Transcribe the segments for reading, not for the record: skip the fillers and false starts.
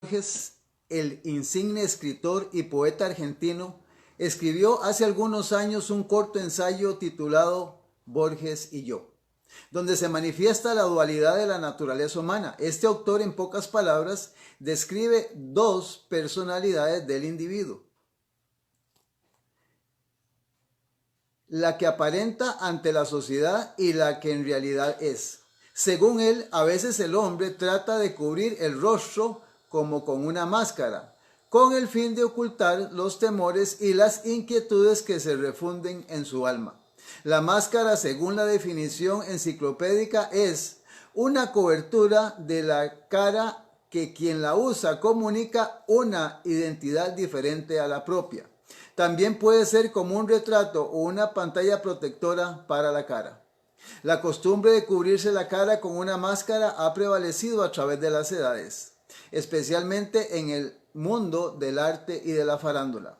Borges, el insigne escritor y poeta argentino, escribió hace algunos años un corto ensayo titulado Borges y yo, donde se manifiesta la dualidad de la naturaleza humana. Este autor, en pocas palabras, describe dos personalidades del individuo: la que aparenta ante la sociedad y la que en realidad es. Según él, a veces el hombre trata de cubrir el rostro como con una máscara, con el fin de ocultar los temores y las inquietudes que se refunden en su alma. La máscara, según la definición enciclopédica, es una cobertura de la cara que quien la usa comunica una identidad diferente a la propia. También puede ser como un retrato o una pantalla protectora para la cara. La costumbre de cubrirse la cara con una máscara ha prevalecido a través de las edades, especialmente en el mundo del arte y de la farándula.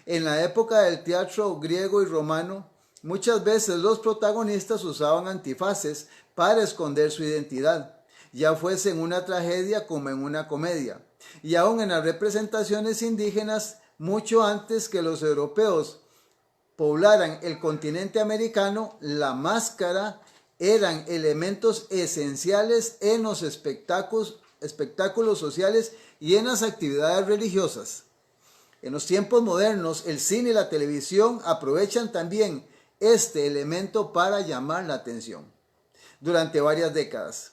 En la época del teatro griego y romano, muchas veces los protagonistas usaban antifaces para esconder su identidad, ya fuese en una tragedia como en una comedia. Y aún en las representaciones indígenas, mucho antes que los europeos poblaran el continente americano, la máscara eran elementos esenciales en los espectáculos sociales y en las actividades religiosas. En los tiempos modernos, el cine y la televisión aprovechan también este elemento para llamar la atención. Durante varias décadas,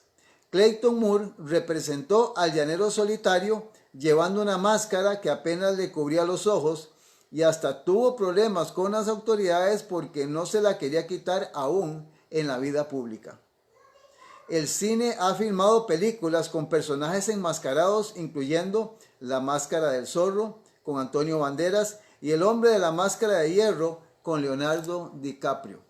Clayton Moore representó al llanero solitario llevando una máscara que apenas le cubría los ojos, y hasta tuvo problemas con las autoridades porque no se la quería quitar aún en la vida pública. El cine ha filmado películas con personajes enmascarados, incluyendo La Máscara del Zorro con Antonio Banderas y El Hombre de la Máscara de Hierro con Leonardo DiCaprio.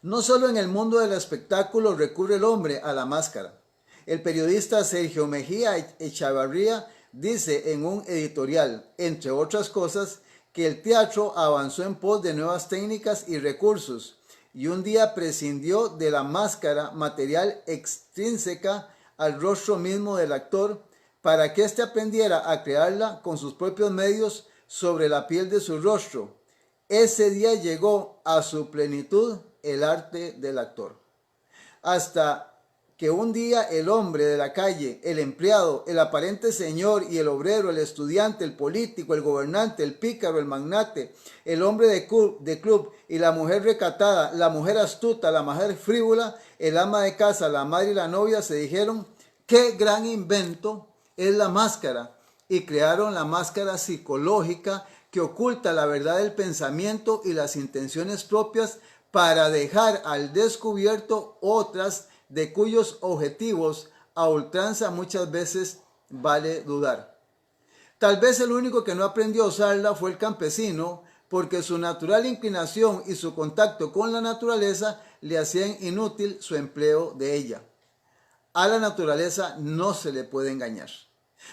No solo en el mundo del espectáculo recurre el hombre a la máscara. El periodista Sergio Mejía Echavarría dice en un editorial, entre otras cosas, que el teatro avanzó en pos de nuevas técnicas y recursos y un día prescindió de la máscara material extrínseca al rostro mismo del actor para que éste aprendiera a crearla con sus propios medios sobre la piel de su rostro. Ese día llegó a su plenitud el arte del actor. Hasta que un día el hombre de la calle, el empleado, el aparente señor y el obrero, el estudiante, el político, el gobernante, el pícaro, el magnate, el hombre de club y la mujer recatada, la mujer astuta, la mujer frívola, el ama de casa, la madre y la novia se dijeron: ¡qué gran invento es la máscara! Y crearon la máscara psicológica que oculta la verdad del pensamiento y las intenciones propias para dejar al descubierto otras de cuyos objetivos a ultranza muchas veces vale dudar. Tal vez el único que no aprendió a usarla fue el campesino, porque su natural inclinación y su contacto con la naturaleza le hacían inútil su empleo de ella. A la naturaleza no se le puede engañar.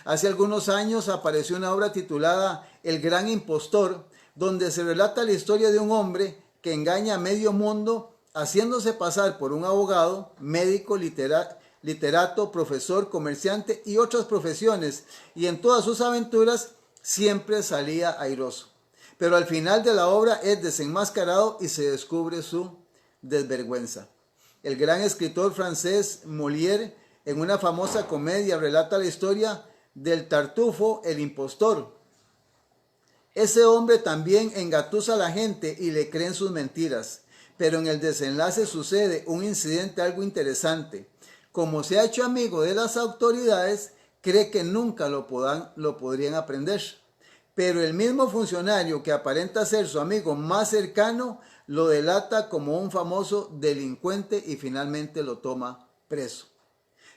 Hace algunos años apareció una obra titulada El Gran Impostor, donde se relata la historia de un hombre que engaña a medio mundo haciéndose pasar por un abogado, médico, literato, profesor, comerciante y otras profesiones, y en todas sus aventuras siempre salía airoso. Pero al final de la obra es desenmascarado y se descubre su desvergüenza. El gran escritor francés Molière, en una famosa comedia, relata la historia del tartufo, el impostor. Ese hombre también engatusa a la gente y le creen sus mentiras, pero en el desenlace sucede un incidente algo interesante. Como se ha hecho amigo de las autoridades, cree que nunca lo podrían aprender. Pero el mismo funcionario que aparenta ser su amigo más cercano lo delata como un famoso delincuente y finalmente lo toma preso.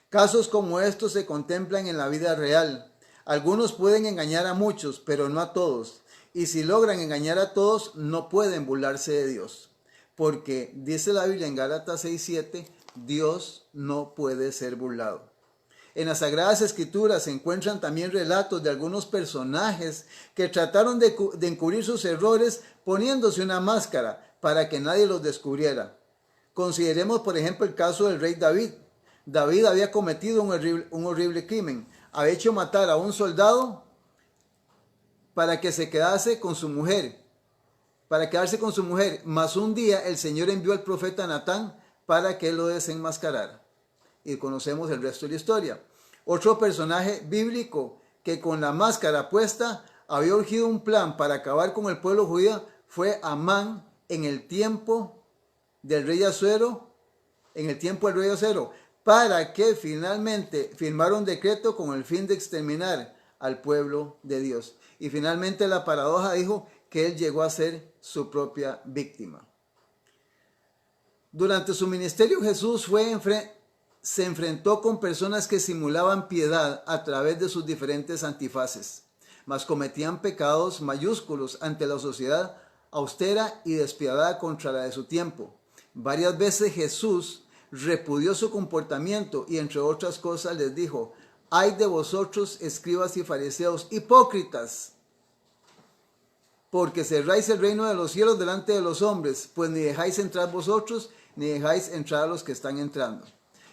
Casos como estos se contemplan en la vida real. Algunos pueden engañar a muchos, pero no a todos. Y si logran engañar a todos, no pueden burlarse de Dios. Porque dice la Biblia en Gálatas 6:7, Dios no puede ser burlado. En las Sagradas Escrituras se encuentran también relatos de algunos personajes que trataron de encubrir sus errores poniéndose una máscara para que nadie los descubriera. Consideremos, por ejemplo, el caso del rey David. David había cometido un horrible crimen. había hecho matar a un soldado para que se quedase con su mujer, para quedarse con su mujer. Mas un día el Señor envió al profeta Natán para que lo desenmascarara. Y conocemos el resto de la historia. Otro personaje bíblico que con la máscara puesta había urgido un plan para acabar con el pueblo judío fue Amán en el tiempo del rey Asuero, para que finalmente firmara un decreto con el fin de exterminar al pueblo de Dios. Y finalmente la paradoja dijo que él llegó a ser su propia víctima. Durante su ministerio Jesús se enfrentó con personas que simulaban piedad a través de sus diferentes antifaces, mas cometían pecados mayúsculos ante la sociedad austera y despiadada contra la de su tiempo. Varias veces Jesús repudió su comportamiento y entre otras cosas les dijo: «Ay de vosotros, escribas y fariseos, hipócritas, porque cerráis el reino de los cielos delante de los hombres, pues ni dejáis entrar vosotros, ni dejáis entrar a los que están entrando».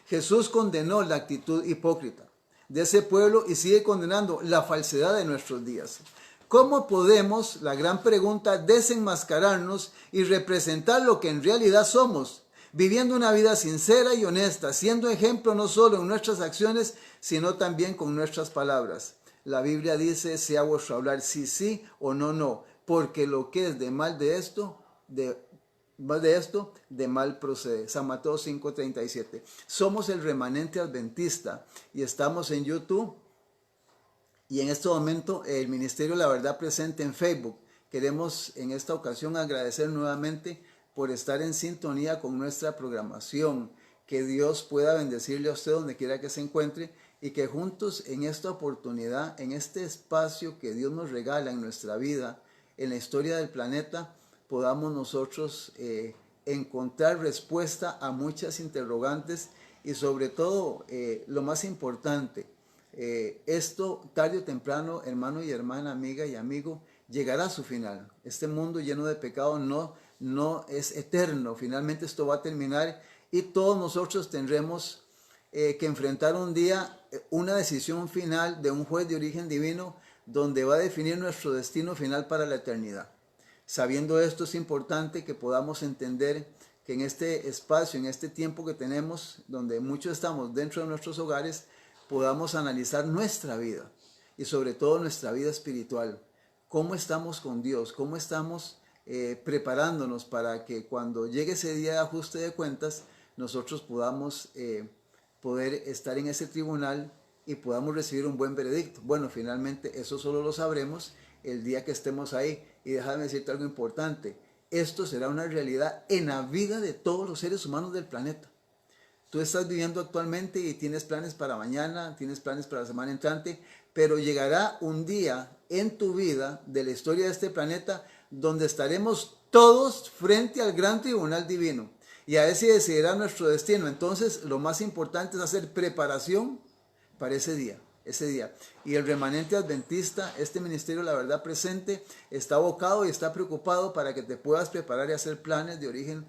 Jesús condenó la actitud hipócrita de ese pueblo y sigue condenando la falsedad de nuestros días. ¿Cómo podemos, la gran pregunta, desenmascararnos y representar lo que en realidad somos? Viviendo una vida sincera y honesta, siendo ejemplo no solo en nuestras acciones, sino también con nuestras palabras. La Biblia dice: sea vuestro hablar sí, sí o no, no, porque lo que es de mal de mal procede. San Mateo 5:37. Somos el remanente adventista y estamos en YouTube y en este momento el Ministerio La Verdad Presente en Facebook. Queremos en esta ocasión agradecer nuevamente por estar en sintonía con nuestra programación. Que Dios pueda bendecirle a usted donde quiera que se encuentre y que juntos en esta oportunidad, en este espacio que Dios nos regala en nuestra vida, en la historia del planeta, podamos nosotros encontrar respuesta a muchas interrogantes y sobre todo, lo más importante, esto tarde o temprano, hermano y hermana, amiga y amigo, llegará a su final. Este mundo lleno de pecado no es eterno. Finalmente esto va a terminar y todos nosotros tendremos que enfrentar un día una decisión final de un juez de origen divino donde va a definir nuestro destino final para la eternidad. Sabiendo esto, es importante que podamos entender que en este espacio, en este tiempo que tenemos, donde muchos estamos dentro de nuestros hogares, podamos analizar nuestra vida y sobre todo nuestra vida espiritual. ¿Cómo estamos con Dios? ¿Cómo estamos preparándonos para que cuando llegue ese día de ajuste de cuentas, nosotros podamos poder estar en ese tribunal y podamos recibir un buen veredicto? Bueno, finalmente eso solo lo sabremos el día que estemos ahí. Y déjame decirte algo importante: esto será una realidad en la vida de todos los seres humanos del planeta. Tú estás viviendo actualmente y tienes planes para mañana, tienes planes para la semana entrante, pero llegará un día en tu vida de la historia de este planeta donde estaremos todos frente al gran tribunal divino y a ese decidirá nuestro destino. Entonces lo más importante es hacer preparación para ese día. Y el remanente adventista, este ministerio La Verdad Presente, está abocado y está preocupado para que te puedas preparar y hacer planes de origen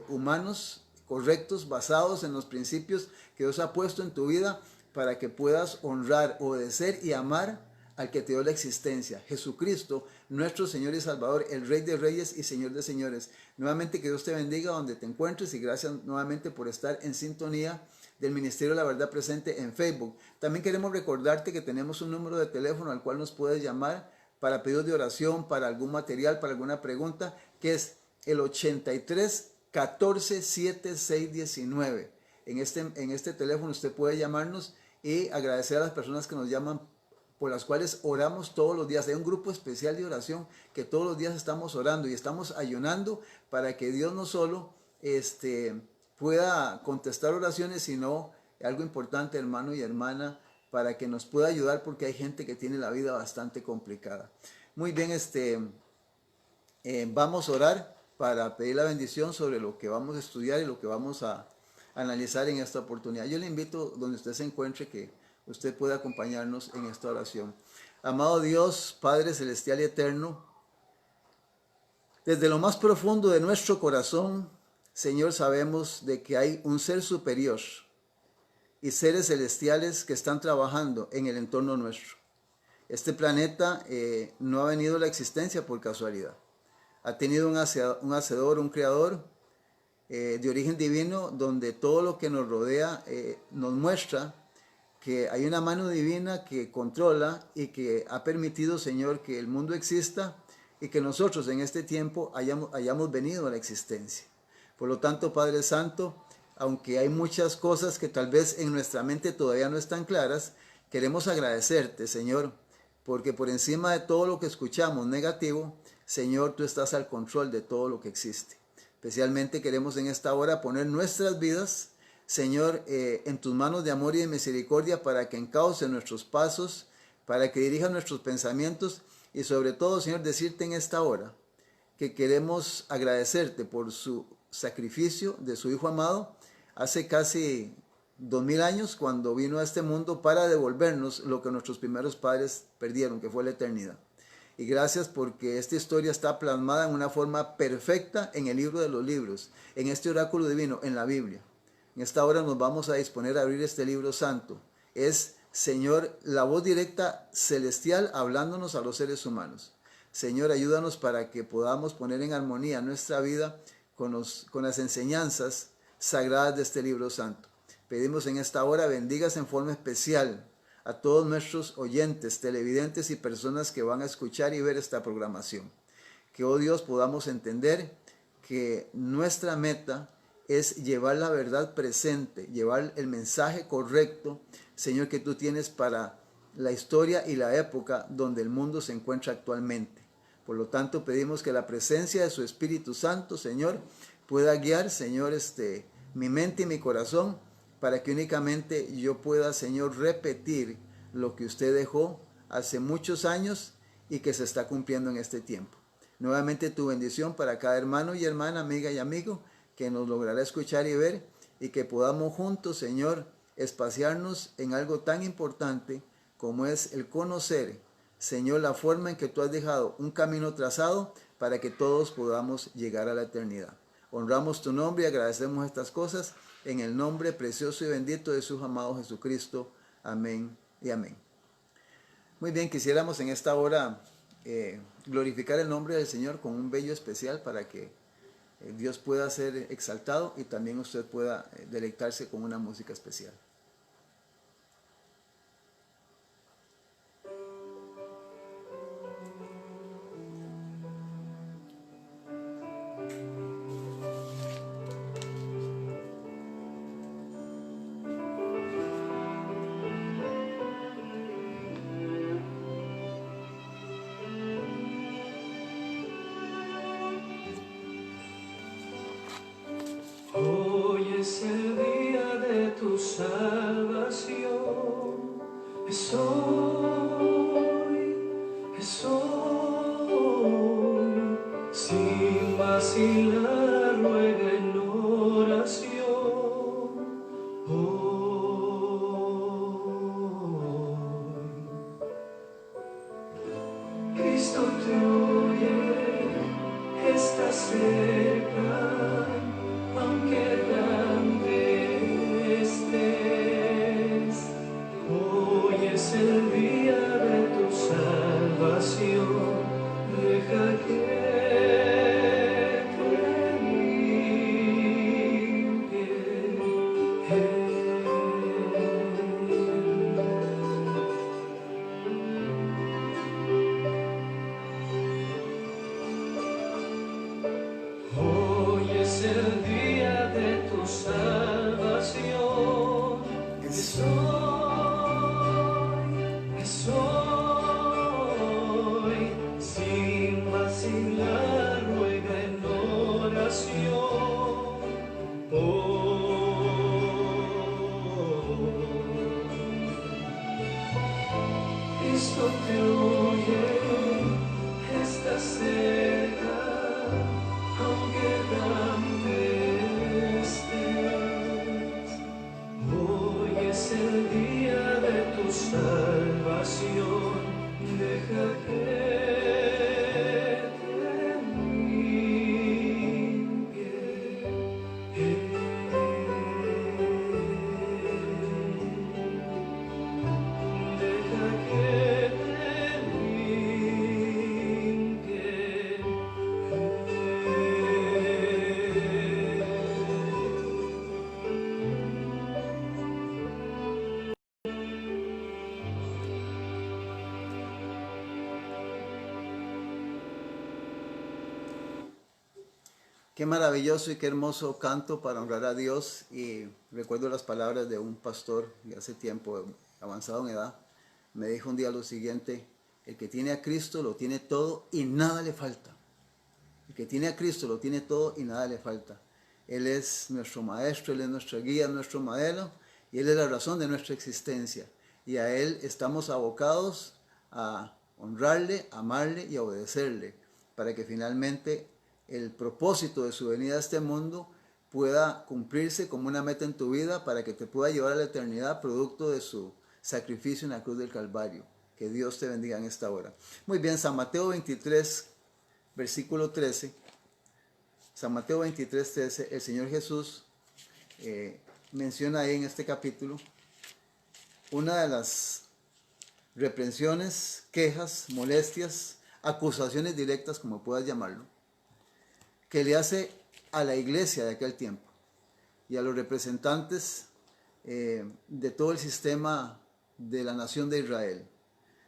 humanos correctos, basados en los principios que Dios ha puesto en tu vida, para que puedas honrar, obedecer y amar al que te dio la existencia, Jesucristo, nuestro Señor y Salvador, el Rey de Reyes y Señor de Señores. Nuevamente, que Dios te bendiga donde te encuentres y gracias nuevamente por estar en sintonía del Ministerio La Verdad Presente en Facebook. También queremos recordarte que tenemos un número de teléfono al cual nos puedes llamar para pedidos de oración, para algún material, para alguna pregunta, que es el 83 14 7 6 19. En este teléfono usted puede llamarnos y agradecer a las personas que nos llaman, por las cuales oramos todos los días. Hay un grupo especial de oración que todos los días estamos orando y estamos ayunando para que Dios no solo pueda contestar oraciones, sino algo importante, hermano y hermana, para que nos pueda ayudar, porque hay gente que tiene la vida bastante complicada. Muy bien, vamos a orar para pedir la bendición sobre lo que vamos a estudiar y lo que vamos a analizar en esta oportunidad. Yo le invito, donde usted se encuentre, que usted pueda acompañarnos en esta oración. Amado Dios, Padre Celestial y Eterno, desde lo más profundo de nuestro corazón, Señor, sabemos de que hay un ser superior y seres celestiales que están trabajando en el entorno nuestro. Este planeta no ha venido a la existencia por casualidad. Ha tenido un hacedor, un creador de origen divino, donde todo lo que nos rodea nos muestra que hay una mano divina que controla y que ha permitido, Señor, que el mundo exista y que nosotros en este tiempo hayamos venido a la existencia. Por lo tanto, Padre Santo, aunque hay muchas cosas que tal vez en nuestra mente todavía no están claras, queremos agradecerte, Señor, porque por encima de todo lo que escuchamos negativo, Señor, tú estás al control de todo lo que existe. Especialmente queremos en esta hora poner nuestras vidas, Señor, en tus manos de amor y de misericordia para que encauce nuestros pasos, para que dirija nuestros pensamientos y sobre todo, Señor, decirte en esta hora que queremos agradecerte por su sacrificio de su Hijo amado hace casi 2000 años cuando vino a este mundo para devolvernos lo que nuestros primeros padres perdieron, que fue la eternidad. Y gracias porque esta historia está plasmada en una forma perfecta en el libro de los libros, en este oráculo divino, en la Biblia. En esta hora nos vamos a disponer a abrir este libro santo. Es, Señor, la voz directa celestial hablándonos a los seres humanos. Señor, ayúdanos para que podamos poner en armonía nuestra vida con las enseñanzas sagradas de este libro santo. Pedimos en esta hora bendigas en forma especial a todos nuestros oyentes, televidentes y personas que van a escuchar y ver esta programación. Que, oh Dios, podamos entender que nuestra meta es llevar la verdad presente, llevar el mensaje correcto, Señor, que tú tienes para la historia y la época donde el mundo se encuentra actualmente. Por lo tanto, pedimos que la presencia de su Espíritu Santo, Señor, pueda guiar, Señor, mi mente y mi corazón, para que únicamente yo pueda, Señor, repetir lo que usted dejó hace muchos años y que se está cumpliendo en este tiempo. Nuevamente tu bendición para cada hermano y hermana, amiga y amigo, que nos logrará escuchar y ver, y que podamos juntos, Señor, espaciarnos en algo tan importante como es el conocer, Señor, la forma en que tú has dejado un camino trazado para que todos podamos llegar a la eternidad. Honramos tu nombre y agradecemos estas cosas en el nombre precioso y bendito de su amado Jesucristo. Amén y amén. Muy bien, quisiéramos en esta hora glorificar el nombre del Señor con un bello especial para que Dios pueda ser exaltado y también usted pueda deleitarse con una música especial. Hoy es el día de tu salvación, es hoy, sin vacilar ruega en oración. Hoy, Cristo te oye, está cerca. Aunque grande estés, hoy es el día de tu salvación, deja que te limpie. Hoy es el día de tu salvación, es hoy, sin vacilar ruega en oración. Cristo te oye, está cerca. Aunque grande estés, hoy es el día de tu salvación, deja que te limpie. Qué maravilloso y qué hermoso canto para honrar a Dios. Y recuerdo las palabras de un pastor de hace tiempo, avanzado en edad. Me dijo un día lo siguiente: el que tiene a Cristo lo tiene todo y nada le falta. El que tiene a Cristo lo tiene todo y nada le falta. Él es nuestro maestro, Él es nuestra guía, nuestro modelo, y Él es la razón de nuestra existencia. Y a Él estamos abocados a honrarle, amarle y a obedecerle, para que finalmente el propósito de su venida a este mundo pueda cumplirse como una meta en tu vida, para que te pueda llevar a la eternidad, producto de su sacrificio en la cruz del Calvario. Que Dios te bendiga en esta hora. Muy bien, San Mateo 23, versículo 13. San Mateo 23, 13, el Señor Jesús menciona ahí en este capítulo una de las reprensiones, quejas, molestias, acusaciones directas, como puedas llamarlo, que le hace a la iglesia de aquel tiempo y a los representantes de todo el sistema de la nación de Israel.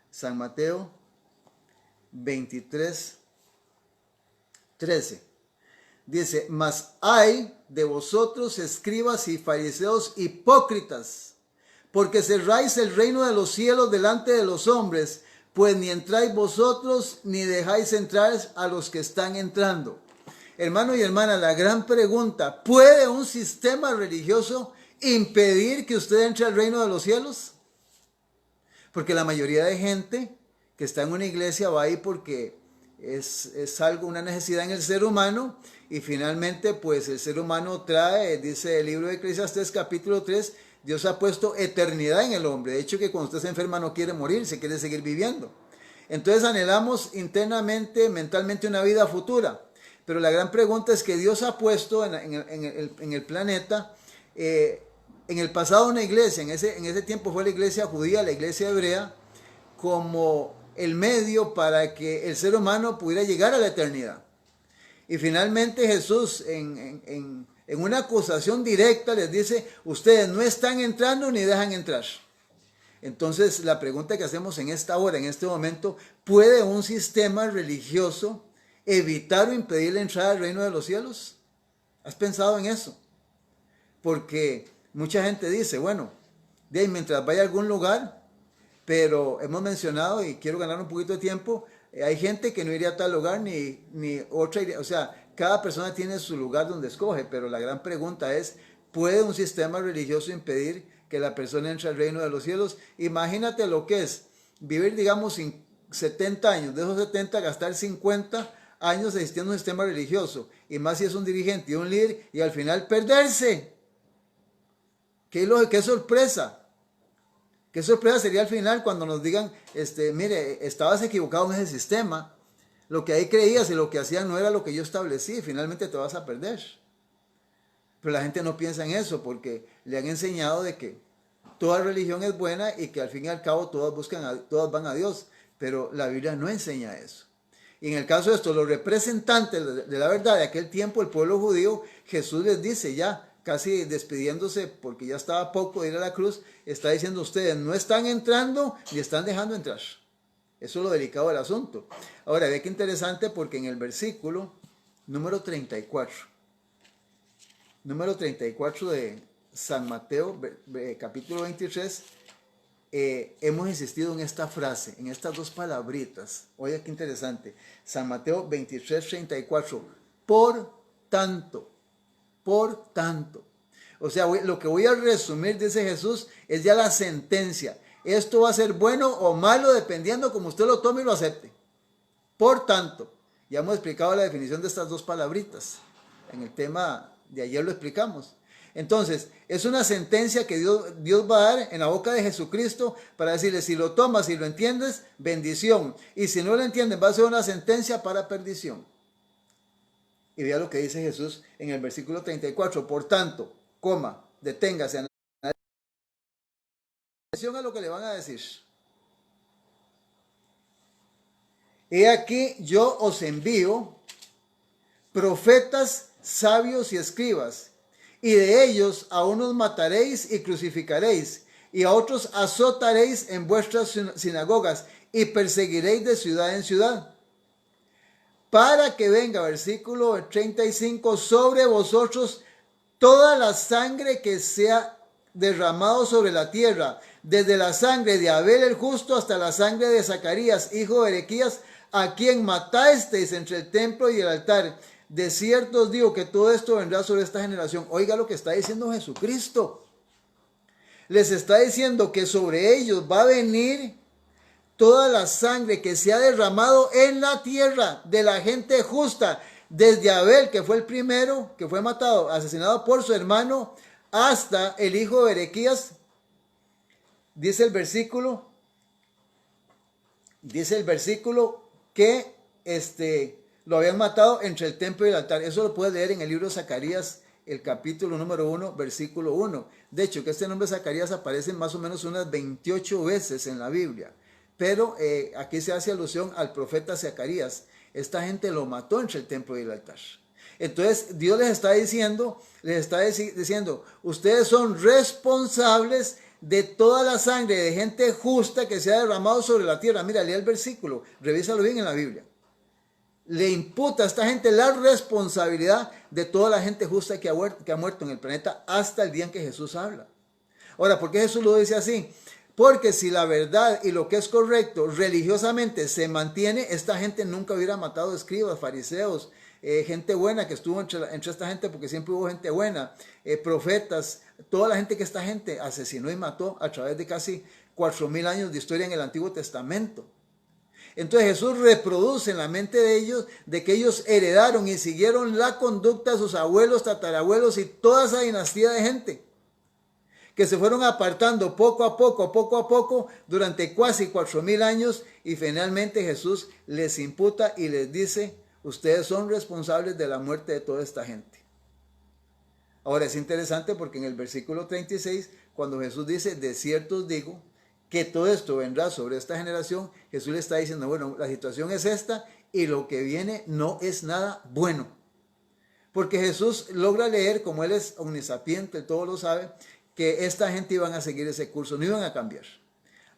San Mateo 23, 13. Dice: mas ay de vosotros, escribas y fariseos hipócritas, porque cerráis el reino de los cielos delante de los hombres, pues ni entráis vosotros, ni dejáis entrar a los que están entrando. Hermano y hermana, la gran pregunta: ¿puede un sistema religioso impedir que usted entre al reino de los cielos? Porque la mayoría de gente que está en una iglesia va ahí porque es algo, una necesidad en el ser humano, y finalmente pues el ser humano trae, dice el libro de Eclesiastés capítulo 3, Dios ha puesto eternidad en el hombre. De hecho, que cuando usted se enferma no quiere morir, se quiere seguir viviendo. Entonces anhelamos internamente, mentalmente, una vida futura. Pero la gran pregunta es que Dios ha puesto en el planeta, en el pasado una iglesia, en ese tiempo fue la iglesia judía, la iglesia hebrea, como el medio para que el ser humano pudiera llegar a la eternidad. Y finalmente Jesús, en una acusación directa, les dice: ustedes no están entrando ni dejan entrar. Entonces la pregunta que hacemos en esta hora, en este momento: ¿puede un sistema religioso evitar o impedir la entrada al reino de los cielos? ¿Has pensado en eso? Porque mucha gente dice: bueno, de ahí, mientras vaya a algún lugar. Pero hemos mencionado, y quiero ganar un poquito de tiempo, hay gente que no iría a tal lugar ni otra iría. O sea, cada persona tiene su lugar donde escoge, pero la gran pregunta es: ¿puede un sistema religioso impedir que la persona entre al reino de los cielos? Imagínate lo que es vivir, digamos, 70 años, de esos 70 gastar 50 años asistiendo a un sistema religioso, y más si es un dirigente y un líder, y al final perderse. ¡Qué sorpresa! Qué sorpresa sería al final cuando nos digan: mire, estabas equivocado en ese sistema, lo que ahí creías y lo que hacían no era lo que yo establecí, finalmente te vas a perder. Pero la gente no piensa en eso, porque le han enseñado de que toda religión es buena y que al fin y al cabo todas van a Dios, pero la Biblia no enseña eso. Y en el caso de esto, los representantes de la verdad de aquel tiempo, el pueblo judío, Jesús les dice, ya casi despidiéndose porque ya estaba poco de ir a la cruz, está diciendo: ustedes no están entrando ni están dejando entrar. Eso es lo delicado del asunto. Ahora, ve qué interesante, porque en el versículo número 34 de San Mateo, capítulo 23, hemos insistido en esta frase, en estas dos palabritas. Oye, qué interesante. San Mateo 23, 34. Por tanto. O sea, lo que voy a resumir, dice Jesús, es ya la sentencia. Esto va a ser bueno o malo dependiendo como usted lo tome y lo acepte. Por tanto, ya hemos explicado la definición de estas dos palabritas. En el tema de ayer lo explicamos. Entonces, es una sentencia que Dios va a dar en la boca de Jesucristo para decirle: si lo tomas y lo entiendes, bendición. Y si no lo entiendes, va a ser una sentencia para perdición. Y vea lo que dice Jesús en el versículo 34. Por tanto, deténgase. Atención a lo que le van a decir. He aquí, yo os envío profetas, sabios y escribas, y de ellos a unos mataréis y crucificaréis, y a otros azotaréis en vuestras sinagogas, y perseguiréis de ciudad en ciudad, para que venga, versículo 35, sobre vosotros toda la sangre que sea derramado sobre la tierra, desde la sangre de Abel el justo hasta la sangre de Zacarías, hijo de Berequías, a quien matasteis entre el templo y el altar. De cierto os digo que todo esto vendrá sobre esta generación. Oiga lo que está diciendo Jesucristo. Les está diciendo que sobre ellos va a venir toda la sangre que se ha derramado en la tierra de la gente justa, desde Abel, que fue el primero que fue matado, asesinado por su hermano, hasta el hijo de Berequías. Dice el versículo que lo habían matado entre el templo y el altar. Eso lo puedes leer en el libro de Zacarías, el capítulo número 1, versículo 1. De hecho, que este nombre Zacarías aparece más o menos unas 28 veces en la Biblia. Pero aquí se hace alusión al profeta Zacarías. Esta gente lo mató entre el templo y el altar. Entonces Dios les está diciendo, ustedes son responsables de toda la sangre de gente justa que se ha derramado sobre la tierra. Mira, lee el versículo, revísalo bien en la Biblia. Le imputa a esta gente la responsabilidad de toda la gente justa que ha muerto en el planeta hasta el día en que Jesús habla. Ahora, ¿por qué Jesús lo dice así? Porque si la verdad y lo que es correcto religiosamente se mantiene, esta gente nunca hubiera matado escribas, fariseos, gente buena que estuvo entre esta gente, porque siempre hubo gente buena, profetas, toda la gente que esta gente asesinó y mató a través de casi 4,000 años de historia en el Antiguo Testamento. Entonces Jesús reproduce en la mente de ellos de que ellos heredaron y siguieron la conducta de sus abuelos, tatarabuelos y toda esa dinastía de gente que se fueron apartando poco a poco, durante casi 4,000 años, y finalmente Jesús les imputa y les dice, ustedes son responsables de la muerte de toda esta gente. Ahora es interesante porque en el versículo 36, cuando Jesús dice, de cierto os digo, que todo esto vendrá sobre esta generación, Jesús le está diciendo, bueno, la situación es esta y lo que viene no es nada bueno. Porque Jesús logra leer, como Él es omnisapiente, todo lo sabe, que esta gente iban a seguir ese curso, no iban a cambiar.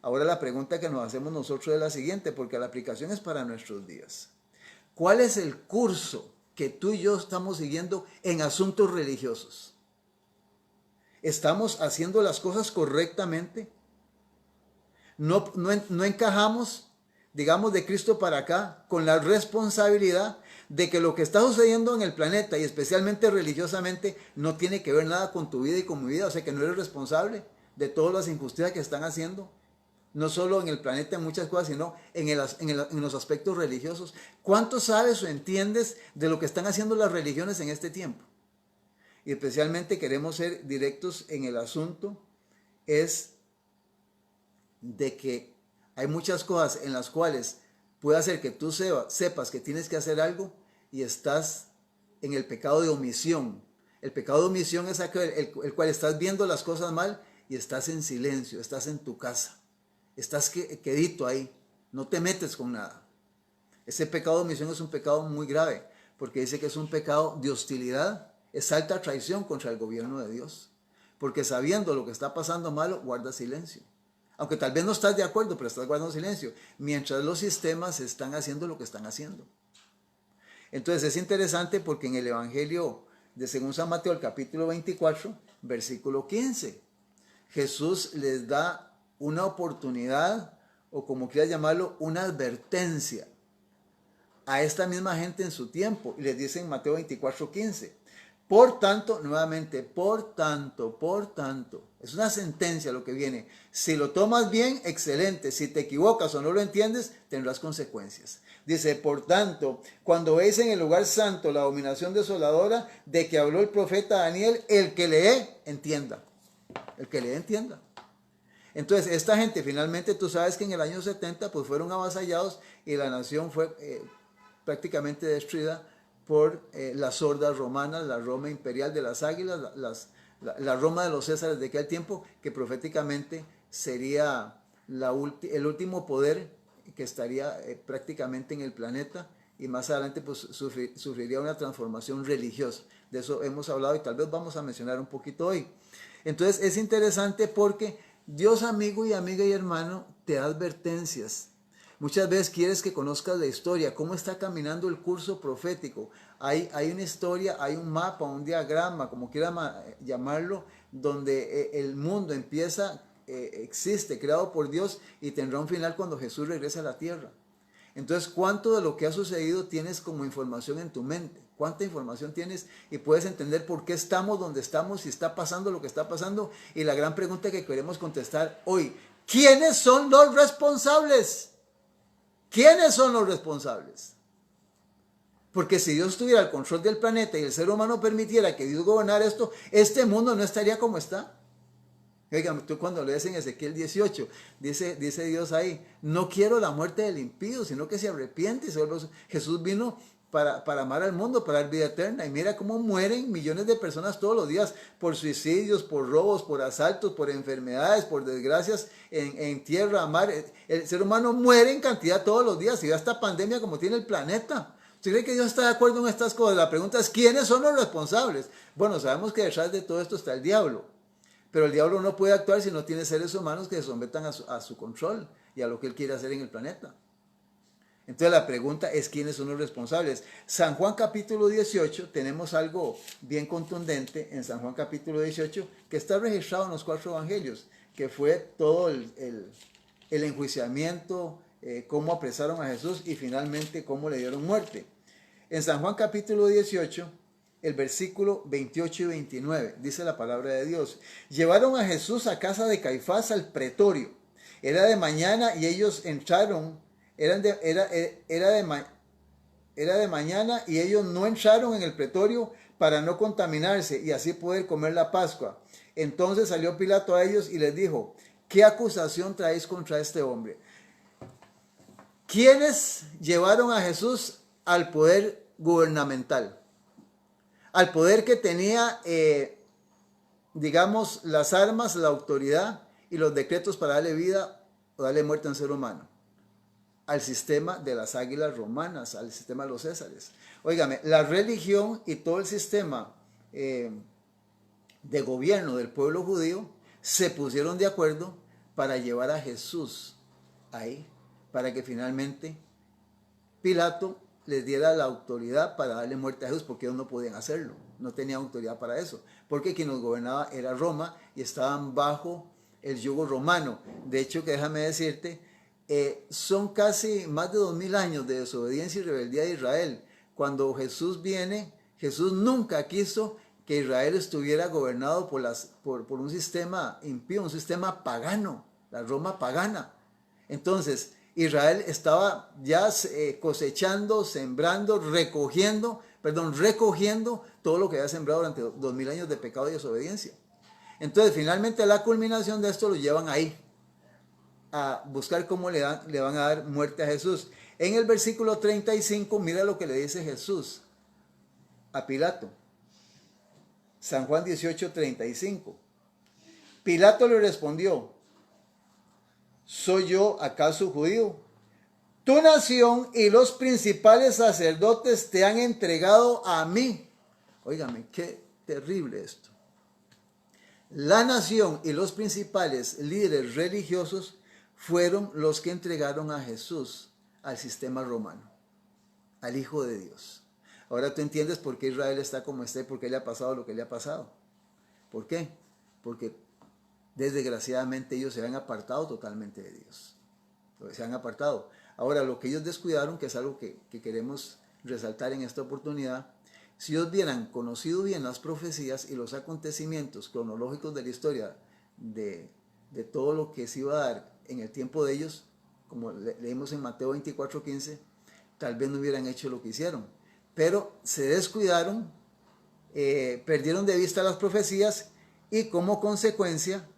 Ahora la pregunta que nos hacemos nosotros es la siguiente, porque la aplicación es para nuestros días. ¿Cuál es el curso que tú y yo estamos siguiendo en asuntos religiosos? ¿Estamos haciendo las cosas correctamente? ¿No encajamos, digamos, de Cristo para acá con la responsabilidad de que lo que está sucediendo en el planeta y especialmente religiosamente no tiene que ver nada con tu vida y con mi vida? O sea que no eres responsable de todas las injusticias que están haciendo, no solo en el planeta, en muchas cosas, sino en los aspectos religiosos. ¿Cuánto sabes o entiendes de lo que están haciendo las religiones en este tiempo? Y especialmente queremos ser directos en el asunto, es de que hay muchas cosas en las cuales puede hacer que tú sepas que tienes que hacer algo y estás en el pecado de omisión. El pecado de omisión es el cual estás viendo las cosas mal y estás en silencio, estás en tu casa, estás quedito ahí, no te metes con nada. Ese pecado de omisión es un pecado muy grave porque dice que es un pecado de hostilidad, es alta traición contra el gobierno de Dios, porque sabiendo lo que está pasando malo, guarda silencio. Aunque tal vez no estás de acuerdo, pero estás guardando silencio, mientras los sistemas están haciendo lo que están haciendo. Entonces es interesante porque en el Evangelio de según San Mateo, el capítulo 24, versículo 15, Jesús les da una oportunidad, o como quieras llamarlo, una advertencia a esta misma gente en su tiempo. Y les dice en Mateo 24, 15, por tanto, nuevamente, por tanto, es una sentencia lo que viene. Si lo tomas bien, excelente. Si te equivocas o no lo entiendes, tendrás consecuencias. Dice, por tanto, cuando veis en el lugar santo la abominación desoladora de que habló el profeta Daniel, el que lee, entienda. El que lee, entienda. Entonces, esta gente finalmente, tú sabes que en el año 70, pues fueron avasallados y la nación fue prácticamente destruida por las hordas romanas, la Roma imperial de las águilas, la Roma de los Césares de aquel tiempo, que proféticamente sería el último poder que estaría prácticamente en el planeta, y más adelante pues sufriría una transformación religiosa. De eso hemos hablado y tal vez vamos a mencionar un poquito hoy. Entonces es interesante porque Dios, amigo y amiga y hermano, te da advertencias. Muchas veces quieres que conozcas la historia, cómo está caminando el curso profético. Hay una historia, hay un mapa, un diagrama, como quiera llamarlo, donde el mundo empieza, existe, creado por Dios y tendrá un final cuando Jesús regrese a la tierra. Entonces, ¿cuánto de lo que ha sucedido tienes como información en tu mente? ¿Cuánta información tienes? Y puedes entender por qué estamos donde estamos y está pasando lo que está pasando. Y la gran pregunta que queremos contestar hoy, ¿quiénes son los responsables? ¿Quiénes son los responsables? Porque si Dios tuviera el control del planeta y el ser humano permitiera que Dios gobernara esto, este mundo no estaría como está. Oigan, tú cuando lees en Ezequiel 18, dice Dios ahí, no quiero la muerte del impío, sino que se arrepiente. Jesús vino para amar al mundo, para dar vida eterna. Y mira cómo mueren millones de personas todos los días por suicidios, por robos, por asaltos, por enfermedades, por desgracias en tierra, mar. El ser humano muere en cantidad todos los días y ya esta pandemia como tiene el planeta. ¿Usted cree que Dios está de acuerdo en estas cosas? La pregunta es, ¿quiénes son los responsables? Bueno, sabemos que detrás de todo esto está el diablo. Pero el diablo no puede actuar si no tiene seres humanos que se sometan a su control y a lo que él quiere hacer en el planeta. Entonces la pregunta es quiénes son los responsables. San Juan capítulo 18, tenemos algo bien contundente en San Juan capítulo 18 que está registrado en los 4 evangelios, que fue todo el enjuiciamiento, cómo apresaron a Jesús y finalmente cómo le dieron muerte. En San Juan capítulo 18, el versículo 28 y 29, dice la palabra de Dios. Llevaron a Jesús a casa de Caifás al pretorio. Era de mañana y ellos entraron, era de mañana y ellos no entraron en el pretorio para no contaminarse y así poder comer la Pascua. Entonces salió Pilato a ellos y les dijo, ¿qué acusación traéis contra este hombre? ¿Quiénes llevaron a Jesús al poder gubernamental? Al poder que tenía, digamos, las armas, la autoridad y los decretos para darle vida o darle muerte a un ser humano. Al sistema de las águilas romanas, al sistema de los césares. Óigame, la religión y todo el sistema de gobierno del pueblo judío se pusieron de acuerdo para llevar a Jesús ahí, para que finalmente Pilato les diera la autoridad para darle muerte a Jesús, porque ellos no podían hacerlo, no tenían autoridad para eso, porque quien los gobernaba era Roma y estaban bajo el yugo romano. De hecho, que déjame decirte, son casi más de 2000 años de desobediencia y rebeldía de Israel. Cuando Jesús viene, Jesús nunca quiso que Israel estuviera gobernado por un sistema impío, un sistema pagano, la Roma pagana. Entonces, Israel estaba ya cosechando, sembrando, recogiendo todo lo que había sembrado durante 2000 años de pecado y desobediencia. Entonces, finalmente, la culminación de esto lo llevan ahí, a buscar cómo le van a dar muerte a Jesús. En el versículo 35, mira lo que le dice Jesús a Pilato. San Juan 18, 35. Pilato le respondió, ¿soy yo acaso judío? Tu nación y los principales sacerdotes te han entregado a mí. Óigame, qué terrible esto. La nación y los principales líderes religiosos fueron los que entregaron a Jesús al sistema romano, al Hijo de Dios. Ahora tú entiendes por qué Israel está como está y por qué le ha pasado lo que le ha pasado. ¿Por qué? Porque desgraciadamente ellos se han apartado totalmente de Dios. Se han apartado. Ahora, lo que ellos descuidaron, que es algo que queremos resaltar en esta oportunidad, si ellos hubieran conocido bien las profecías y los acontecimientos cronológicos de la historia de todo lo que se iba a dar en el tiempo de ellos, como leímos en Mateo 24:15, tal vez no hubieran hecho lo que hicieron. Pero se descuidaron, perdieron de vista las profecías y como consecuencia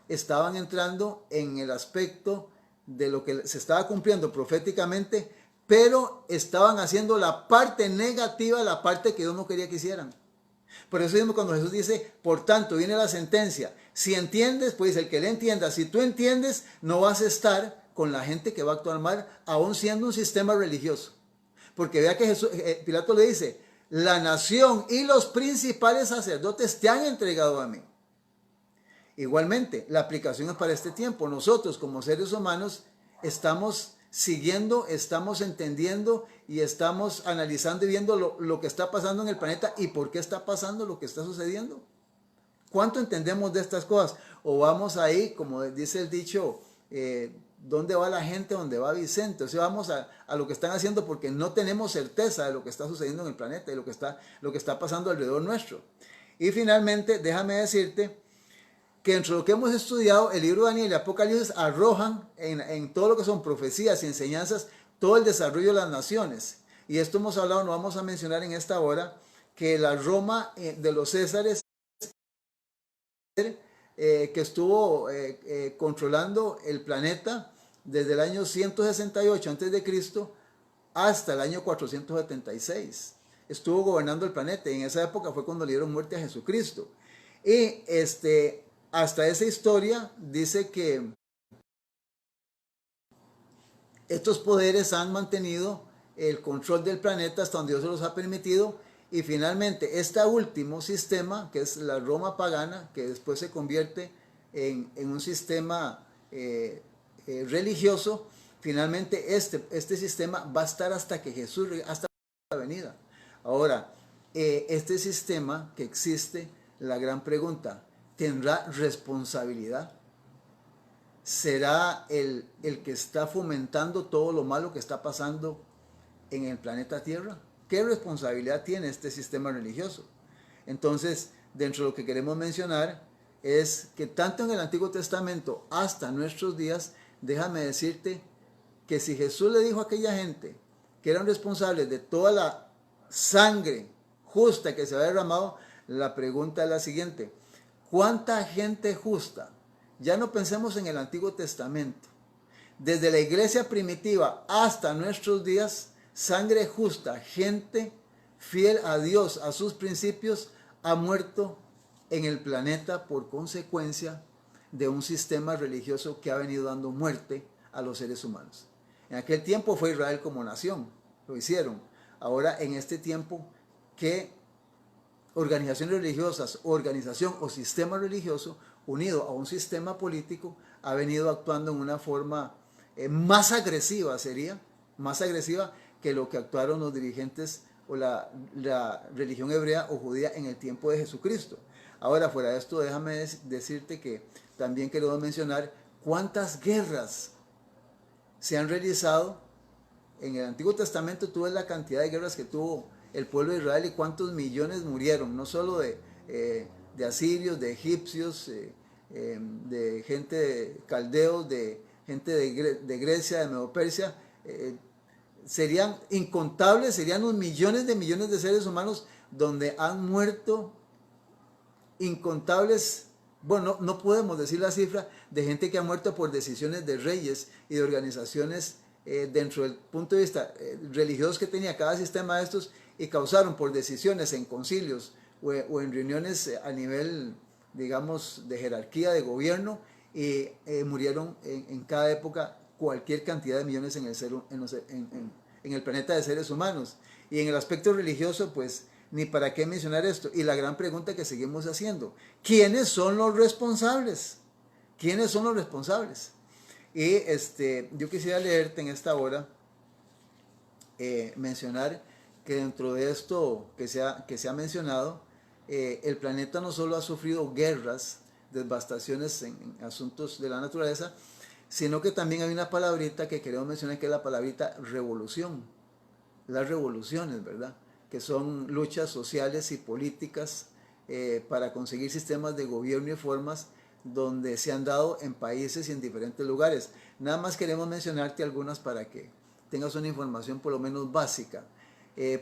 estaban entrando en el aspecto de lo que se estaba cumpliendo proféticamente, pero estaban haciendo la parte negativa, la parte que Dios no quería que hicieran. Por eso mismo cuando Jesús dice, por tanto viene la sentencia, si entiendes, pues el que le entienda, si tú entiendes, no vas a estar con la gente que va a actuar mal, aún siendo un sistema religioso. Porque vea que Pilato le dice, la nación y los principales sacerdotes te han entregado a mí. Igualmente, la aplicación es para este tiempo. Nosotros como seres humanos estamos siguiendo, estamos entendiendo y estamos analizando y viendo lo que está pasando en el planeta y por qué está pasando lo que está sucediendo. ¿Cuánto entendemos de estas cosas? O vamos ahí, como dice el dicho, ¿dónde va la gente? ¿Dónde va Vicente? O sea, vamos a lo que están haciendo porque no tenemos certeza de lo que está sucediendo en el planeta y lo que está pasando alrededor nuestro. Y finalmente, déjame decirte que entre lo que hemos estudiado, el libro de Daniel y Apocalipsis arrojan en todo lo que son profecías y enseñanzas, todo el desarrollo de las naciones. Y esto hemos hablado, no vamos a mencionar en esta hora, que la Roma de los Césares, que estuvo controlando el planeta desde el año 168 a.C. hasta el año 476. Estuvo gobernando el planeta y en esa época fue cuando le dieron muerte a Jesucristo. Y hasta esa historia dice que estos poderes han mantenido el control del planeta hasta donde Dios se los ha permitido. Y finalmente, este último sistema, que es la Roma pagana, que después se convierte en un sistema religioso, finalmente este sistema va a estar hasta que Jesús, hasta la venida. Ahora, este sistema que existe, la gran pregunta, ¿tendrá responsabilidad? ¿Será el que está fomentando todo lo malo que está pasando en el planeta Tierra? ¿Qué responsabilidad tiene este sistema religioso? Entonces, dentro de lo que queremos mencionar es que tanto en el Antiguo Testamento hasta nuestros días, déjame decirte que si Jesús le dijo a aquella gente que eran responsables de toda la sangre justa que se había derramado, la pregunta es la siguiente: ¿cuánta gente justa? Ya no pensemos en el Antiguo Testamento. Desde la iglesia primitiva hasta nuestros días, sangre justa, gente fiel a Dios, a sus principios, ha muerto en el planeta por consecuencia de un sistema religioso que ha venido dando muerte a los seres humanos. En aquel tiempo fue Israel como nación, lo hicieron. Ahora en este tiempo, ¿qué organizaciones religiosas, organización o sistema religioso unido a un sistema político ha venido actuando en una forma más agresiva, más agresiva que lo que actuaron los dirigentes o la religión hebrea o judía en el tiempo de Jesucristo? Ahora, fuera de esto, déjame decirte que también quiero mencionar cuántas guerras se han realizado. En el Antiguo Testamento tú ves la cantidad de guerras que tuvo el pueblo de Israel y cuántos millones murieron, no solo de asirios, de egipcios, de gente de caldeos, de gente de Grecia, de Medo-Persia. Serían incontables, serían unos millones de seres humanos donde han muerto incontables. Bueno, no podemos decir la cifra de gente que ha muerto por decisiones de reyes y de organizaciones dentro del punto de vista religioso que tenía cada sistema de estos, y causaron por decisiones en concilios o en reuniones a nivel, digamos, de jerarquía de gobierno, y murieron en cada época cualquier cantidad de millones en el planeta de seres humanos. Y en el aspecto religioso, pues ni para qué mencionar esto. Y la gran pregunta que seguimos haciendo: ¿quiénes son los responsables? ¿Quiénes son los responsables? Y yo quisiera leerte en esta hora, mencionar que dentro de esto que se ha mencionado, el planeta no solo ha sufrido guerras, devastaciones en asuntos de la naturaleza, sino que también hay una palabrita que queremos mencionar, que es la palabrita revolución. Las revoluciones, ¿verdad? Que son luchas sociales y políticas para conseguir sistemas de gobierno y formas donde se han dado en países y en diferentes lugares. Nada más queremos mencionarte algunas para que tengas una información por lo menos básica.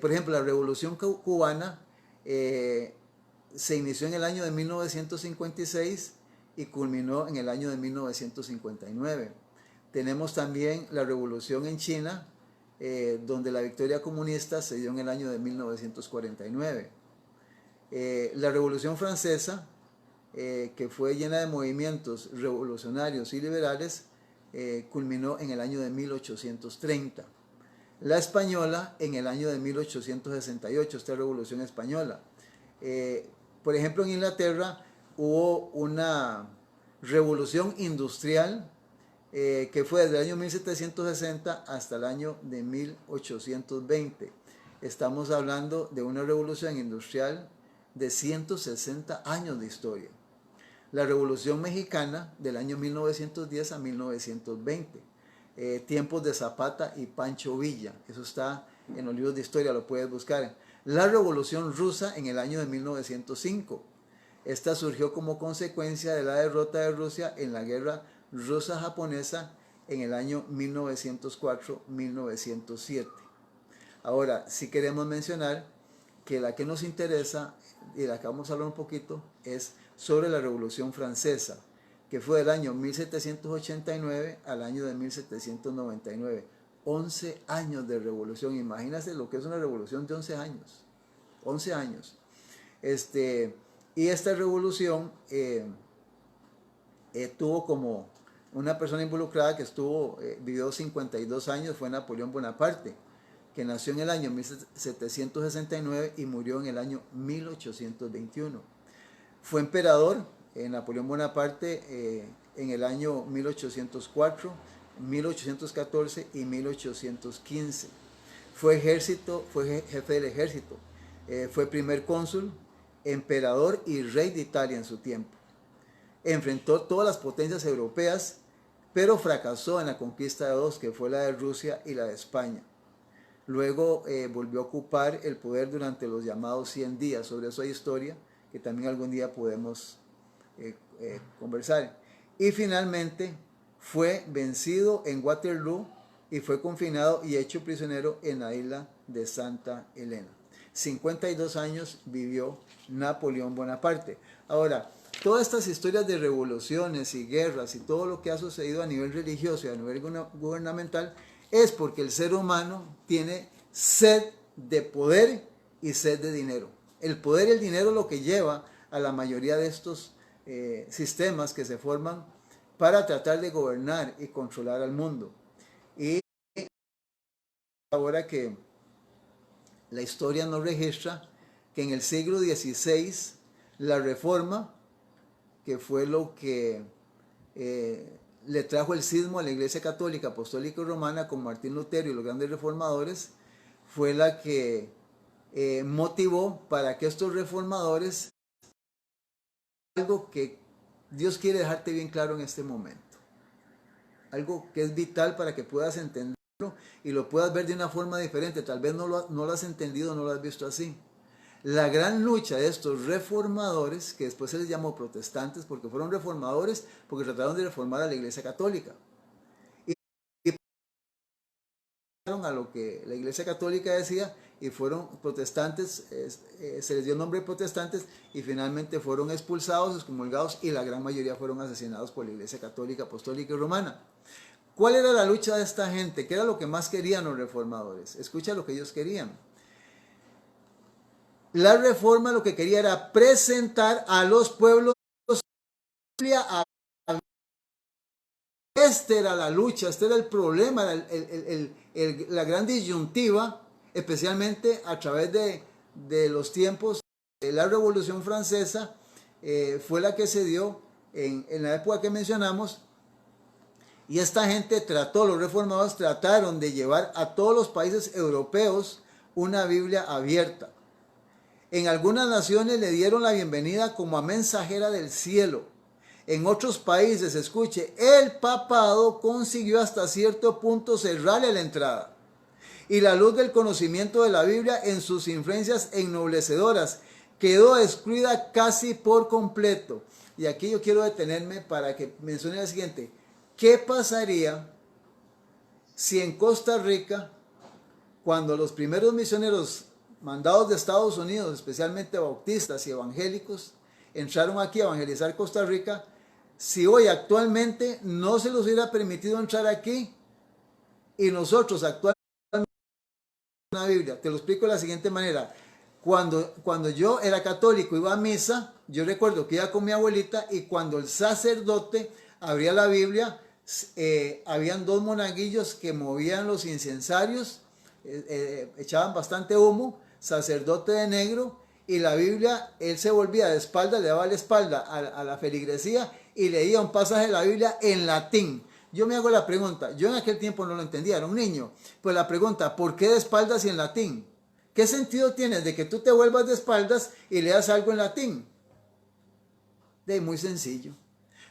Por ejemplo, la Revolución Cubana se inició en el año de 1956 y culminó en el año de 1959. Tenemos también la Revolución en China, donde la victoria comunista se dio en el año de 1949. La Revolución Francesa, que fue llena de movimientos revolucionarios y liberales, culminó en el año de 1830. La española en el año de 1868, esta Revolución Española. Por ejemplo, en Inglaterra hubo una revolución industrial que fue desde el año 1760 hasta el año de 1820. Estamos hablando de una revolución industrial de 160 años de historia. La Revolución Mexicana del año 1910 a 1920. Tiempos de Zapata y Pancho Villa. Eso está en los libros de historia, lo puedes buscar. La Revolución Rusa en el año de 1905. Esta surgió como consecuencia de la derrota de Rusia en la guerra rusa-japonesa en el año 1904-1907. Ahora, sí queremos mencionar que la que nos interesa y la que vamos a hablar un poquito es sobre la Revolución Francesa, que fue del año 1789 al año de 1799. 11 años de revolución. Imagínense lo que es una revolución de 11 años. 11 años. Y esta revolución tuvo como una persona involucrada que vivió 52 años, fue Napoleón Bonaparte, que nació en el año 1769 y murió en el año 1821. Fue emperador Napoleón Bonaparte en el año 1804, 1814 y 1815. Fue jefe del ejército, fue primer cónsul, emperador y rey de Italia en su tiempo. Enfrentó todas las potencias europeas, pero fracasó en la conquista de dos, que fue la de Rusia y la de España. Luego volvió a ocupar el poder durante los llamados 100 días. Sobre eso hay historia que también algún día podemos conversar. Y finalmente fue vencido en Waterloo y fue confinado y hecho prisionero en la isla de Santa Elena. 52 años vivió Napoleón Bonaparte. Ahora, todas estas historias de revoluciones y guerras y todo lo que ha sucedido a nivel religioso y a nivel gubernamental es porque el ser humano tiene sed de poder y sed de dinero. El poder y el dinero es lo que lleva a la mayoría de estos sistemas que se forman para tratar de gobernar y controlar al mundo. Y ahora que la historia nos registra que en el siglo XVI la Reforma, que fue lo que le trajo el cisma a la Iglesia Católica, Apostólica y Romana con Martín Lutero y los grandes reformadores, fue la que motivó para que estos reformadores, algo que Dios quiere dejarte bien claro en este momento, algo que es vital para que puedas entenderlo y lo puedas ver de una forma diferente. Tal vez no lo has entendido, no lo has visto así. La gran lucha de estos reformadores, que después se les llamó protestantes porque fueron reformadores, porque trataron de reformar a la Iglesia Católica. Y a lo que la Iglesia Católica decía y fueron protestantes, se les dio el nombre de protestantes y finalmente fueron expulsados, excomulgados y la gran mayoría fueron asesinados por la Iglesia Católica, Apostólica y Romana. ¿Cuál era la lucha de esta gente? ¿Qué era lo que más querían los reformadores? Escucha lo que ellos querían. La reforma lo que quería era presentar a los pueblos a. Esta era la lucha, este era el problema, la gran disyuntiva, especialmente a través de los tiempos de la Revolución Francesa, fue la que se dio en la época que mencionamos. Y esta gente los reformadores trataron de llevar a todos los países europeos una Biblia abierta. En algunas naciones le dieron la bienvenida como a mensajera del cielo. En otros países, escuche, el papado consiguió hasta cierto punto cerrarle la entrada. Y la luz del conocimiento de la Biblia en sus influencias ennoblecedoras quedó excluida casi por completo. Y aquí yo quiero detenerme para que mencione lo siguiente. ¿Qué pasaría si en Costa Rica, cuando los primeros misioneros mandados de Estados Unidos, especialmente bautistas y evangélicos, entraron aquí a evangelizar Costa Rica, si hoy actualmente no se les hubiera permitido entrar aquí y nosotros actualmente una Biblia? Te lo explico de la siguiente manera. Cuando yo era católico, iba a misa, yo recuerdo que iba con mi abuelita y cuando el sacerdote abría la Biblia, habían dos monaguillos que movían los incensarios, echaban bastante humo, sacerdote de negro, y la Biblia, él se volvía de espalda, le daba la espalda a la feligresía y leía un pasaje de la Biblia en latín. Yo me hago la pregunta, yo en aquel tiempo no lo entendía, era un niño, pues la pregunta, ¿por qué de espaldas y en latín? ¿Qué sentido tiene de que tú te vuelvas de espaldas y leas algo en latín? Muy sencillo.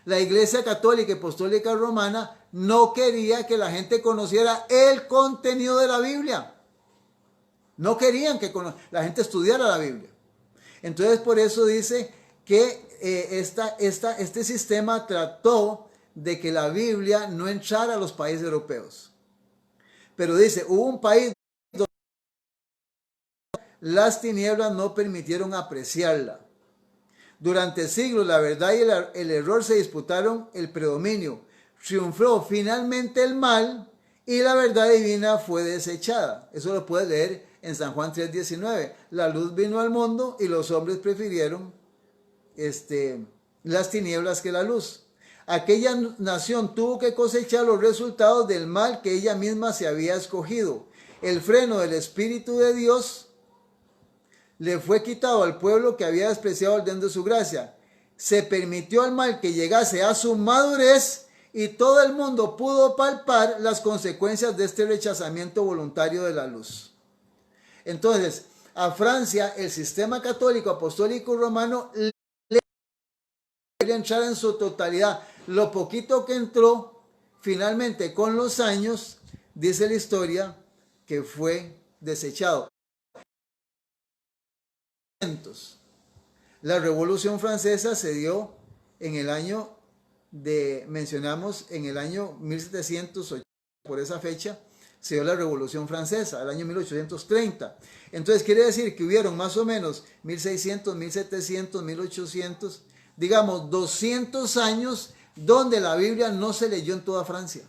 La Iglesia Católica y Apostólica Romana no quería que la gente conociera el contenido de la Biblia. No querían que la gente estudiara la Biblia. Entonces por eso dice que este sistema trató de que la Biblia no entrara a los países europeos. Pero dice, hubo un país donde las tinieblas no permitieron apreciarla. Durante siglos la verdad y el error se disputaron el predominio. Triunfó finalmente el mal y la verdad divina fue desechada. Eso lo puedes leer en San Juan 3:19. La luz vino al mundo y los hombres prefirieron las tinieblas que la luz. Aquella nación tuvo que cosechar los resultados del mal que ella misma se había escogido. El freno del Espíritu de Dios le fue quitado al pueblo que había despreciado el don de su gracia. Se permitió al mal que llegase a su madurez y todo el mundo pudo palpar las consecuencias de este rechazamiento voluntario de la luz. Entonces, a Francia, el sistema católico, apostólico romano le entrar en su totalidad. Lo poquito que entró, finalmente con los años, dice la historia, que fue desechado. La Revolución Francesa se dio en el año mencionamos en el año 1780, por esa fecha, se dio la Revolución Francesa, el año 1830. Entonces quiere decir que hubieron más o menos 1600, 1700, 1800, digamos 200 años donde la Biblia no se leyó en toda Francia.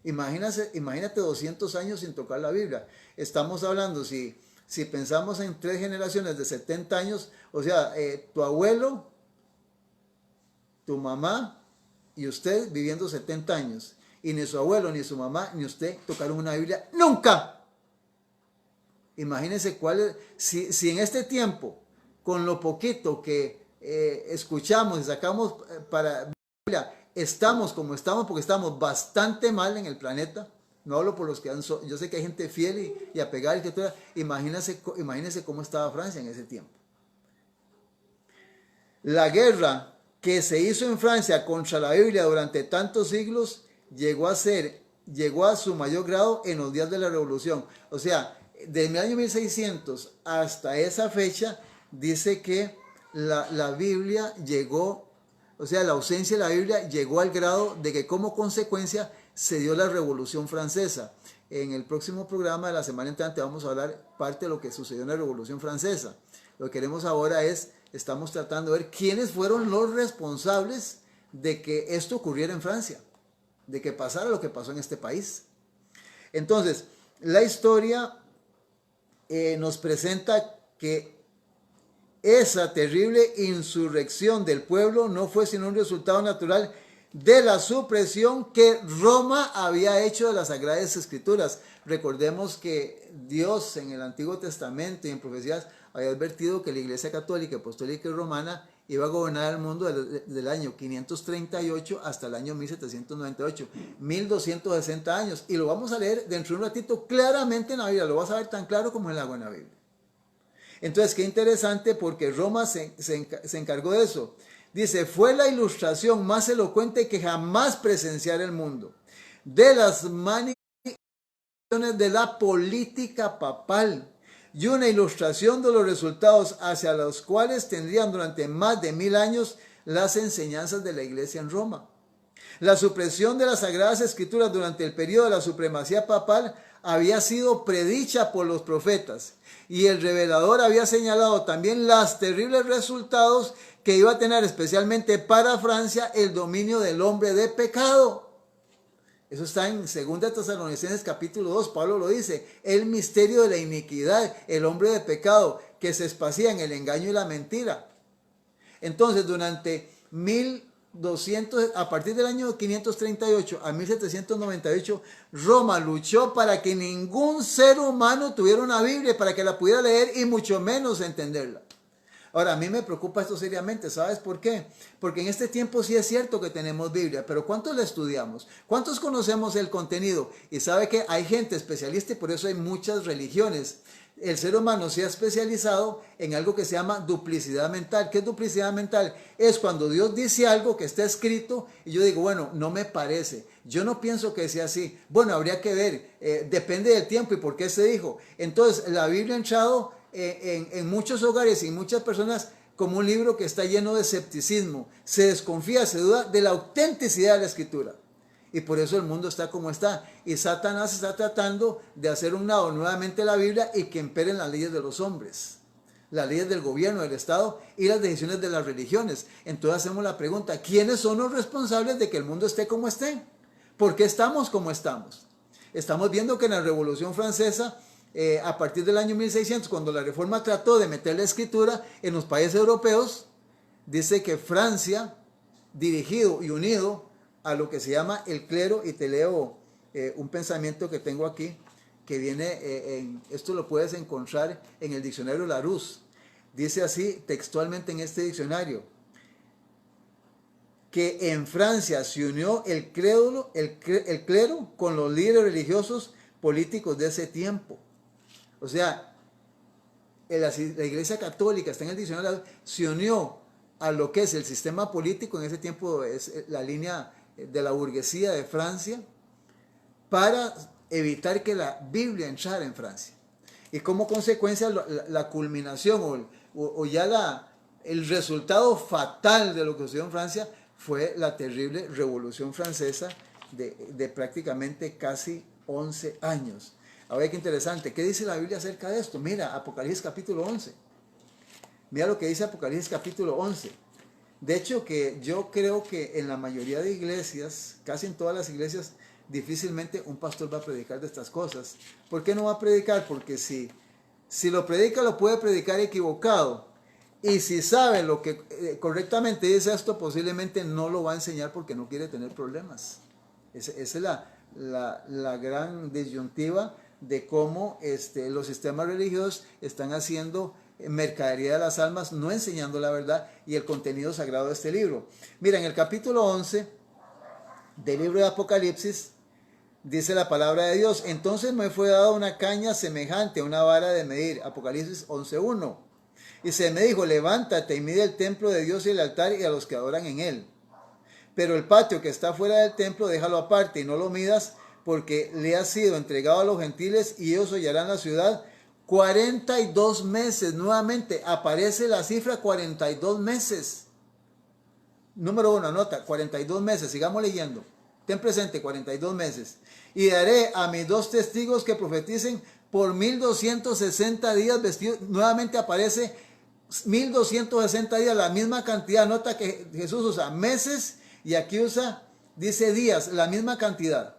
Imagínate 200 años sin tocar la Biblia. Estamos hablando, si pensamos en 3 generaciones de 70 años, o sea, tu abuelo, tu mamá y usted viviendo 70 años. Y ni su abuelo, ni su mamá, ni usted tocaron una Biblia ¡nunca! Imagínense si en este tiempo, con lo poquito que escuchamos y sacamos para Biblia, estamos como estamos, porque estamos bastante mal en el planeta. No hablo por los que yo sé que hay gente fiel y apegada. Imagínense cómo estaba Francia en ese tiempo. La guerra que se hizo en Francia contra la Biblia durante tantos siglos llegó a su mayor grado en los días de la Revolución. O sea, desde el año 1600 hasta esa fecha, dice que la Biblia llegó, o sea, la ausencia de la Biblia llegó al grado de que como consecuencia se dio la Revolución Francesa. En el próximo programa de la semana entrante vamos a hablar parte de lo que sucedió en la Revolución Francesa. Lo que queremos ahora estamos tratando de ver quiénes fueron los responsables de que esto ocurriera en Francia, de que pasara lo que pasó en este país. Entonces, la historia nos presenta que esa terrible insurrección del pueblo no fue sino un resultado natural de la supresión que Roma había hecho de las Sagradas Escrituras. Recordemos que Dios en el Antiguo Testamento y en profecías había advertido que la Iglesia Católica, Apostólica y Romana iba a gobernar el mundo del año 538 hasta el año 1798, 1260 años. Y lo vamos a leer dentro de un ratito claramente en la Biblia, lo vas a ver tan claro como el agua en la Biblia. Entonces, qué interesante, porque Roma se encargó de eso. Dice, fue la ilustración más elocuente que jamás presenciara el mundo de las manifestaciones de la política papal y una ilustración de los resultados hacia los cuales tendrían durante más de 1000 años las enseñanzas de la Iglesia en Roma. La supresión de las Sagradas Escrituras durante el periodo de la supremacía papal había sido predicha por los profetas, y el revelador había señalado también los terribles resultados que iba a tener especialmente para Francia el dominio del hombre de pecado. Eso está en 2 Tesalonicenses capítulo 2, Pablo lo dice, el misterio de la iniquidad, el hombre de pecado que se espacía en el engaño y la mentira. Entonces, durante 1200, a partir del año 538 a 1798, Roma luchó para que ningún ser humano tuviera una Biblia, para que la pudiera leer y mucho menos entenderla. Ahora, a mí me preocupa esto seriamente, ¿sabes por qué? Porque en este tiempo sí es cierto que tenemos Biblia, pero ¿cuántos la estudiamos? ¿Cuántos conocemos el contenido? Y sabe que hay gente especialista y por eso hay muchas religiones. El ser humano se ha especializado en algo que se llama duplicidad mental. ¿Qué es duplicidad mental? Es cuando Dios dice algo que está escrito y yo digo, bueno, no me parece. Yo no pienso que sea así. Bueno, habría que ver, depende del tiempo y por qué se dijo. Entonces, la Biblia ha entrado en muchos hogares y muchas personas como un libro que está lleno de escepticismo. Se desconfía, se duda de la autenticidad de la escritura. Y por eso el mundo está como está. Y Satanás está tratando de hacer un lado nuevamente la Biblia y que imperen las leyes de los hombres, las leyes del gobierno, del Estado y las decisiones de las religiones. Entonces hacemos la pregunta, ¿quiénes son los responsables de que el mundo esté como esté? ¿Por qué estamos como estamos? Estamos viendo que en la Revolución Francesa, a partir del año 1600, cuando la Reforma trató de meter la escritura en los países europeos, dice que Francia, dirigido y unido a lo que se llama el clero, y te leo un pensamiento que tengo aquí, que viene, esto lo puedes encontrar en el diccionario Larousse, dice así textualmente en este diccionario, que en Francia se unió el clero con los líderes religiosos políticos de ese tiempo. O sea, la Iglesia Católica, está en el diccionario, se unió a lo que es el sistema político, en ese tiempo es la línea de la burguesía de Francia, para evitar que la Biblia entrara en Francia. Y como consecuencia la culminación o ya el resultado fatal de lo que sucedió en Francia fue la terrible Revolución Francesa de prácticamente casi 11 años. Ahora qué interesante, ¿qué dice la Biblia acerca de esto? Mira, Apocalipsis capítulo 11. Mira lo que dice Apocalipsis capítulo 11. De hecho, que yo creo que en la mayoría de iglesias, casi en todas las iglesias, difícilmente un pastor va a predicar de estas cosas. ¿Por qué no va a predicar? Porque si lo predica, lo puede predicar equivocado. Y si sabe lo que correctamente dice esto, posiblemente no lo va a enseñar porque no quiere tener problemas. Esa es la gran disyuntiva de cómo los sistemas religiosos están haciendo mercadería de las almas, no enseñando la verdad y el contenido sagrado de este libro. Mira, en el capítulo 11 del libro de Apocalipsis dice la palabra de Dios: entonces me fue dada una caña semejante a una vara de medir. Apocalipsis 11:1. Y se me dijo: levántate y mide el templo de Dios y el altar y a los que adoran en él. Pero el patio que está fuera del templo déjalo aparte y no lo midas, porque le ha sido entregado a los gentiles y ellos hollarán la ciudad 42 meses. Nuevamente aparece la cifra 42 meses. Número 1, anota, 42 meses. Sigamos leyendo. Ten presente, 42 meses. Y daré a mis 2 testigos que profeticen por 1260 días vestidos. Nuevamente aparece 1260 días, la misma cantidad. Nota que Jesús usa meses y aquí dice días, la misma cantidad.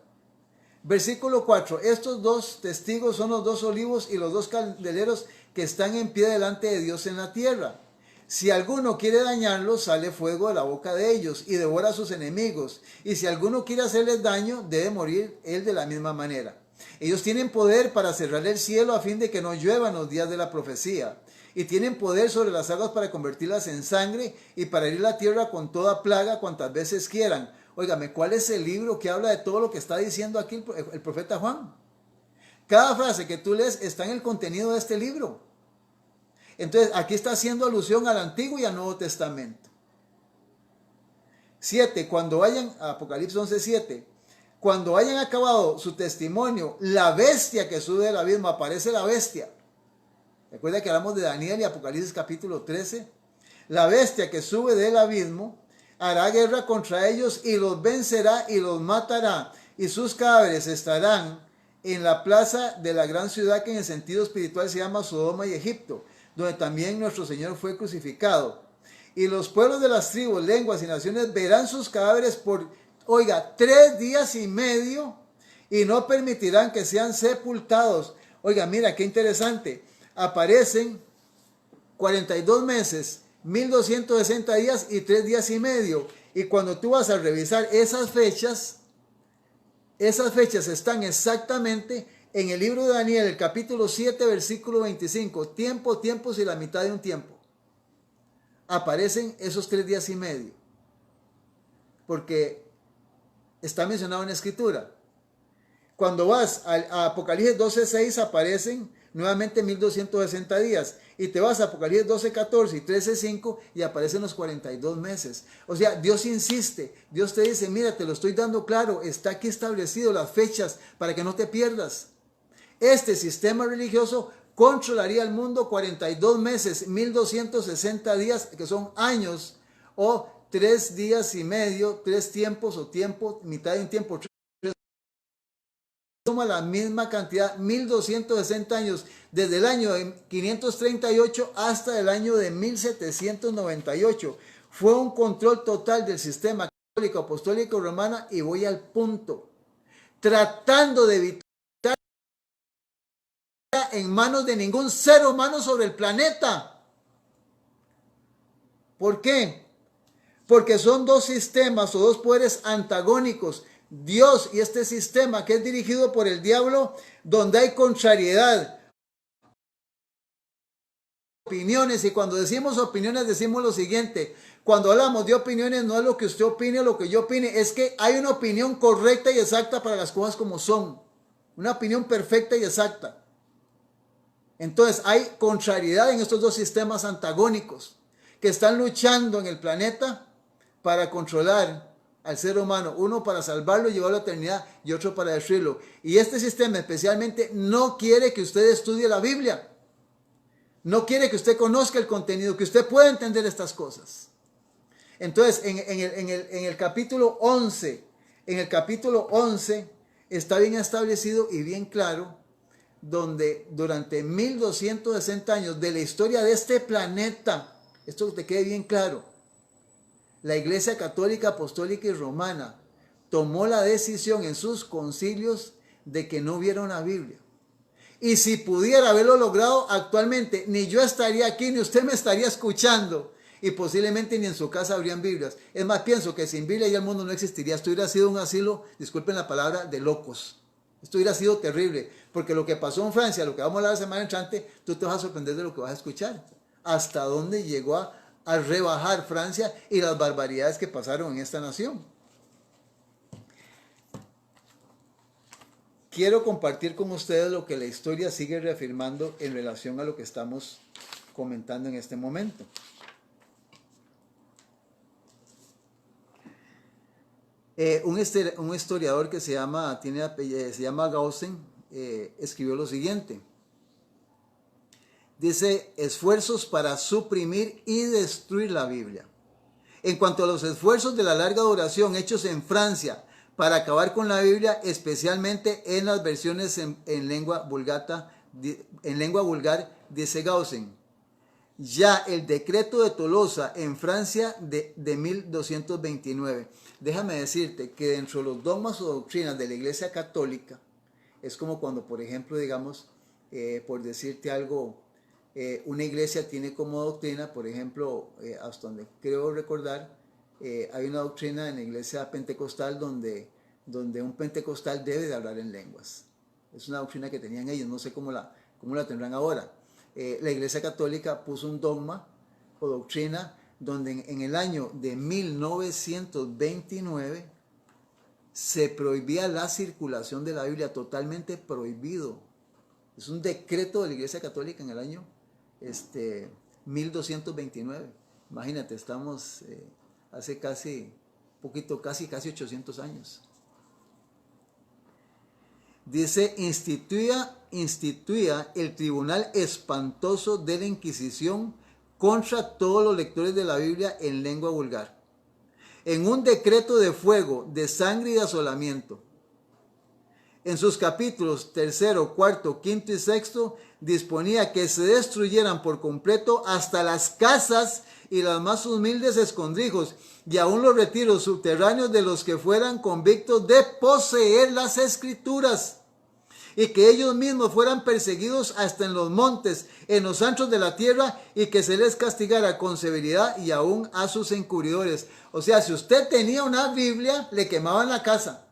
Versículo 4. Estos 2 testigos son los 2 olivos y los 2 candeleros que están en pie delante de Dios en la tierra. Si alguno quiere dañarlos, sale fuego de la boca de ellos y devora a sus enemigos. Y si alguno quiere hacerles daño, debe morir él de la misma manera. Ellos tienen poder para cerrar el cielo a fin de que no llueva en los días de la profecía. Y tienen poder sobre las aguas para convertirlas en sangre y para herir la tierra con toda plaga cuantas veces quieran. Óigame, ¿cuál es el libro que habla de todo lo que está diciendo aquí el profeta Juan? Cada frase que tú lees está en el contenido de este libro. Entonces, aquí está haciendo alusión al Antiguo y al Nuevo Testamento. 7. Cuando vayan, Apocalipsis 11:7. Cuando hayan acabado su testimonio, la bestia que sube del abismo, aparece la bestia. Recuerda que hablamos de Daniel y Apocalipsis capítulo 13. La bestia que sube del abismo hará guerra contra ellos y los vencerá y los matará. Y sus cadáveres estarán en la plaza de la gran ciudad que en el sentido espiritual se llama Sodoma y Egipto, donde también nuestro Señor fue crucificado. Y los pueblos de las tribus, lenguas y naciones verán sus cadáveres por, 3 días y medio y no permitirán que sean sepultados. Oiga, mira qué interesante. Aparecen 42 meses, 1260 días y 3 días y medio. Y cuando tú vas a revisar esas fechas están exactamente en el libro de Daniel, el capítulo 7, versículo 25. Tiempos y la mitad de un tiempo. aparecen esos 3 días y medio, porque está mencionado en la Escritura. Cuando vas a Apocalipsis 12:6 aparecen nuevamente 1260 días. Y te vas a Apocalipsis 12:14 y 13:5 y aparecen los 42 meses. O sea, Dios insiste. Dios te dice, mira, te lo estoy dando claro. Está aquí establecido las fechas para que no te pierdas. Este sistema religioso controlaría el mundo 42 meses, 1260 días, que son años, o 3 días y medio, 3 tiempos o tiempo, mitad de un tiempo. Toma la misma cantidad, 1260 años, desde el año de 538 hasta el año de 1798. Fue un control total del sistema católico, apostólico, romano, y voy al punto. Tratando de evitar en manos de ningún ser humano sobre el planeta. ¿Por qué? Porque son dos sistemas o dos poderes antagónicos. Dios y este sistema que es dirigido por el diablo, donde hay contrariedad, opiniones. Y cuando decimos opiniones decimos lo siguiente: cuando hablamos de opiniones no es lo que usted opine o lo que yo opine, es que hay una opinión correcta y exacta para las cosas como son, una opinión perfecta y exacta. Entonces hay contrariedad en estos dos sistemas antagónicos que están luchando en el planeta para controlar al ser humano, uno para salvarlo y llevarlo a la eternidad y otro para destruirlo. Y este sistema especialmente no quiere que usted estudie la Biblia, no quiere que usted conozca el contenido, que usted pueda entender estas cosas. Entonces en el capítulo 11, está bien establecido y bien claro, donde durante 1260 años de la historia de este planeta, esto te quede bien claro, la Iglesia Católica, Apostólica y Romana tomó la decisión en sus concilios de que no hubiera una Biblia. Y si pudiera haberlo logrado actualmente, ni yo estaría aquí, ni usted me estaría escuchando, y posiblemente ni en su casa habrían Biblias. Es más, pienso que sin Biblia ya el mundo no existiría. Esto hubiera sido un asilo, disculpen la palabra, de locos. Esto hubiera sido terrible, porque lo que pasó en Francia, lo que vamos a hablar la semana entrante, tú te vas a sorprender de lo que vas a escuchar. Hasta dónde llegó a rebajar Francia y las barbaridades que pasaron en esta nación. Quiero compartir con ustedes lo que la historia sigue reafirmando en relación a lo que estamos comentando en este momento. Un historiador que se llama Gaussen escribió lo siguiente. Dice: esfuerzos para suprimir y destruir la Biblia. En cuanto a los esfuerzos de la larga duración hechos en Francia para acabar con la Biblia, especialmente en las versiones en lengua vulgar, dice Gaussen, ya el decreto de Tolosa en Francia de 1229. Déjame decirte que dentro de los dogmas o doctrinas de la Iglesia Católica, es como cuando, por ejemplo, digamos, por decirte algo, una iglesia tiene como doctrina, por ejemplo, hasta donde creo recordar, hay una doctrina en la iglesia pentecostal donde un pentecostal debe de hablar en lenguas. Es una doctrina que tenían ellos, no sé cómo la tendrán ahora. La Iglesia Católica puso un dogma o doctrina donde en el año de 1929 se prohibía la circulación de la Biblia, totalmente prohibido. Es un decreto de la Iglesia Católica en el año 1229. Imagínate, estamos hace casi 800 años. Dice: instituía el tribunal espantoso de la Inquisición contra todos los lectores de la Biblia en lengua vulgar, en un decreto de fuego, de sangre y de asolamiento. En sus capítulos 3, 4, 5 y 6 disponía que se destruyeran por completo hasta las casas y los más humildes escondrijos, y aún los retiros subterráneos de los que fueran convictos de poseer las Escrituras, y que ellos mismos fueran perseguidos hasta en los montes, en los antros de la tierra, y que se les castigara con severidad y aún a sus encubridores. O sea, si usted tenía una Biblia, le quemaban la casa.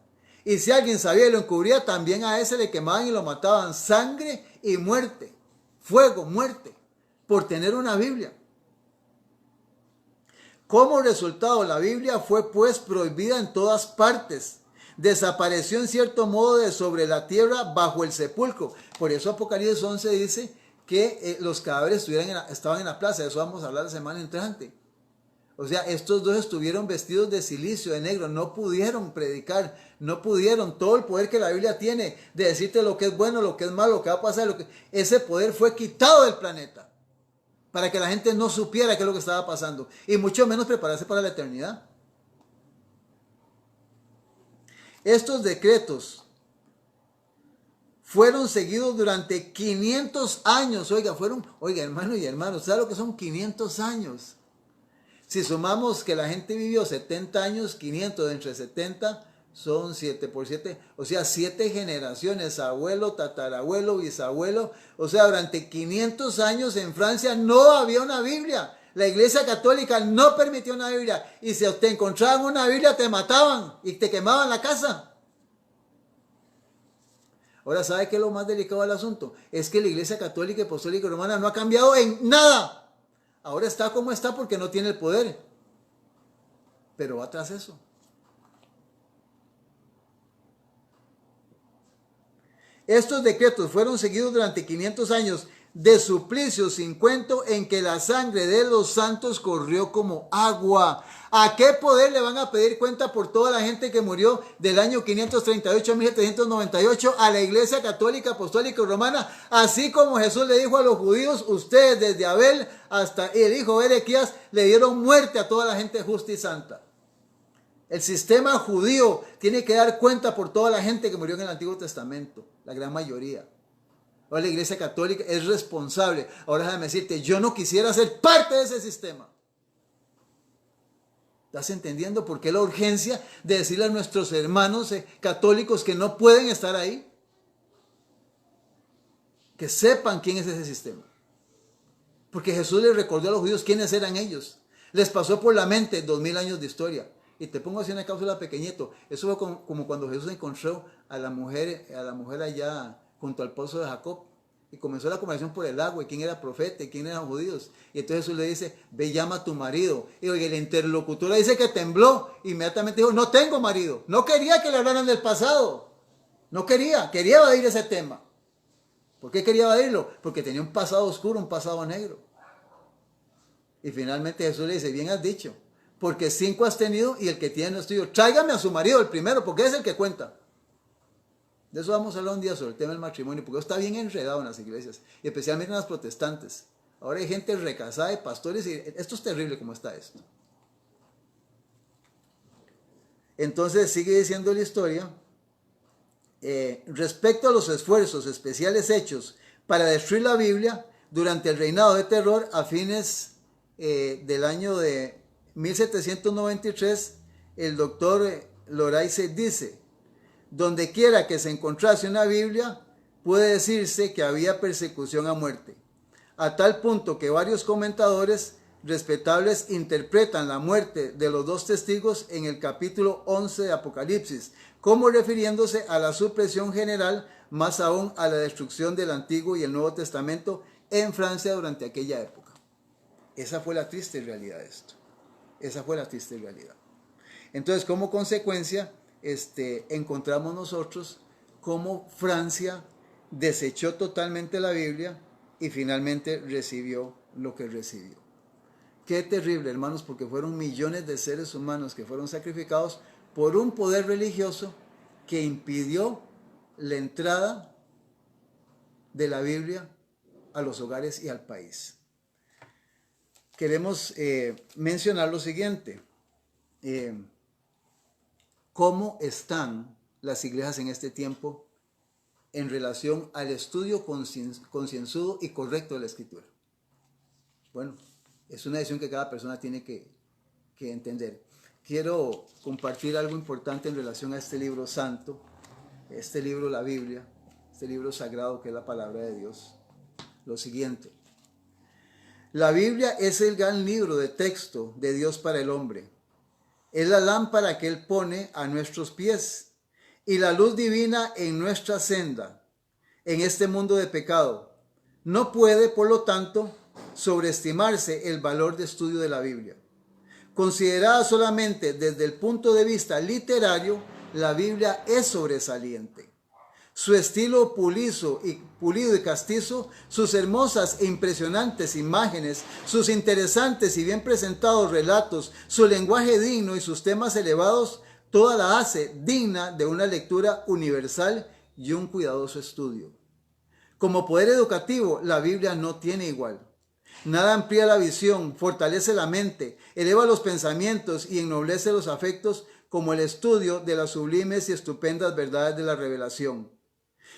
Y si alguien sabía y lo encubría, también a ese le quemaban y lo mataban. Sangre y muerte, fuego, muerte, por tener una Biblia. Como resultado, la Biblia fue pues prohibida en todas partes. Desapareció en cierto modo de sobre la tierra bajo el sepulcro. Por eso Apocalipsis 11 dice que los cadáveres estaban en la plaza. De eso vamos a hablar la semana entrante. O sea, estos dos estuvieron vestidos de cilicio, de negro, no pudieron predicar, no pudieron. Todo el poder que la Biblia tiene de decirte lo que es bueno, lo que es malo, lo que va a pasar, ese poder fue quitado del planeta para que la gente no supiera qué es lo que estaba pasando y mucho menos prepararse para la eternidad. Estos decretos fueron seguidos durante 500 años. Oiga, hermanos y hermanos, ¿sabe lo que son 500 años? Si sumamos que la gente vivió 70 años, 500 entre 70 son 7 por 7, o sea, 7 generaciones, abuelo, tatarabuelo, bisabuelo. O sea, durante 500 años en Francia no había una Biblia. La Iglesia Católica no permitió una Biblia. Y si te encontraban una Biblia, te mataban y te quemaban la casa. Ahora, ¿sabe qué es lo más delicado del asunto? Es que la Iglesia Católica y Apostólica Romana no ha cambiado en nada. Ahora está como está porque no tiene el poder. Pero va tras eso. Estos decretos fueron seguidos durante 500 años de suplicio sin cuento en que la sangre de los santos corrió como agua. ¿A qué poder le van a pedir cuenta por toda la gente que murió del año 538 a 1798 a la Iglesia Católica, Apostólica y Romana? Así como Jesús le dijo a los judíos, ustedes desde Abel hasta el hijo Erequías le dieron muerte a toda la gente justa y santa. El sistema judío tiene que dar cuenta por toda la gente que murió en el Antiguo Testamento, la gran mayoría. Ahora la Iglesia Católica es responsable. Ahora déjame decirte, yo no quisiera ser parte de ese sistema. ¿Estás entendiendo por qué la urgencia de decirle a nuestros hermanos católicos que no pueden estar ahí? Que sepan quién es ese sistema. Porque Jesús les recordó a los judíos quiénes eran ellos. Les pasó por la mente 2000 años de historia. Y te pongo así una cápsula pequeñito. Eso fue como cuando Jesús encontró a la mujer allá junto al pozo de Jacob. Y comenzó la conversación por el agua, y quién era profeta, y quién eran judíos. Y entonces Jesús le dice, ve, llama a tu marido. Y oye, el interlocutor le dice que tembló. Inmediatamente dijo, no tengo marido. No quería que le hablaran del pasado. No quería evadir ese tema. ¿Por qué quería evadirlo? Porque tenía un pasado oscuro, un pasado negro. Y finalmente Jesús le dice, bien has dicho, porque 5 has tenido y el que tiene no es tuyo. Tráigame a su marido el primero, porque es el que cuenta. De eso vamos a hablar un día sobre el tema del matrimonio, porque está bien enredado en las iglesias, y especialmente en las protestantes. Ahora hay gente recasada de pastores y esto es terrible como está esto. Entonces sigue diciendo la historia, respecto a los esfuerzos especiales hechos para destruir la Biblia durante el reinado de terror a fines del año de 1793, el doctor Loraise dice, donde quiera que se encontrase una Biblia, puede decirse que había persecución a muerte, a tal punto que varios comentadores respetables interpretan la muerte de los 2 testigos en el capítulo 11 de Apocalipsis, como refiriéndose a la supresión general, más aún a la destrucción del Antiguo y el Nuevo Testamento en Francia durante aquella época. Esa fue la triste realidad de esto. Esa fue la triste realidad. Entonces, como consecuencia, encontramos nosotros cómo Francia desechó totalmente la Biblia y finalmente recibió lo que recibió. Qué terrible, hermanos, porque fueron millones de seres humanos que fueron sacrificados por un poder religioso que impidió la entrada de la Biblia a los hogares y al país. Queremos mencionar lo siguiente. ¿Cómo están las iglesias en este tiempo en relación al estudio concienzudo y correcto de la Escritura? Bueno, es una decisión que cada persona tiene que entender. Quiero compartir algo importante en relación a este libro santo, este libro, la Biblia, este libro sagrado que es la palabra de Dios. Lo siguiente. La Biblia es el gran libro de texto de Dios para el hombre. Es la lámpara que Él pone a nuestros pies y la luz divina en nuestra senda, en este mundo de pecado. No puede, por lo tanto, sobreestimarse el valor de estudio de la Biblia. Considerada solamente desde el punto de vista literario, la Biblia es sobresaliente. Su estilo pulido y castizo, sus hermosas e impresionantes imágenes, sus interesantes y bien presentados relatos, su lenguaje digno y sus temas elevados, toda la hace digna de una lectura universal y un cuidadoso estudio. Como poder educativo, la Biblia no tiene igual. Nada amplía la visión, fortalece la mente, eleva los pensamientos y ennoblece los afectos como el estudio de las sublimes y estupendas verdades de la revelación.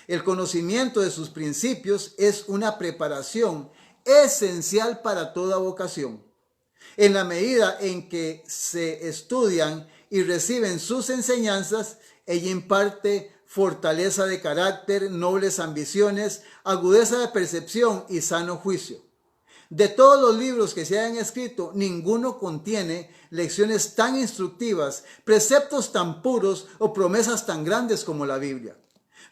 El conocimiento de sus principios es una preparación esencial para toda vocación. En la medida en que se estudian y reciben sus enseñanzas, ella imparte fortaleza de carácter, nobles ambiciones, agudeza de percepción y sano juicio. De todos los libros que se hayan escrito, ninguno contiene lecciones tan instructivas, preceptos tan puros o promesas tan grandes como la Biblia.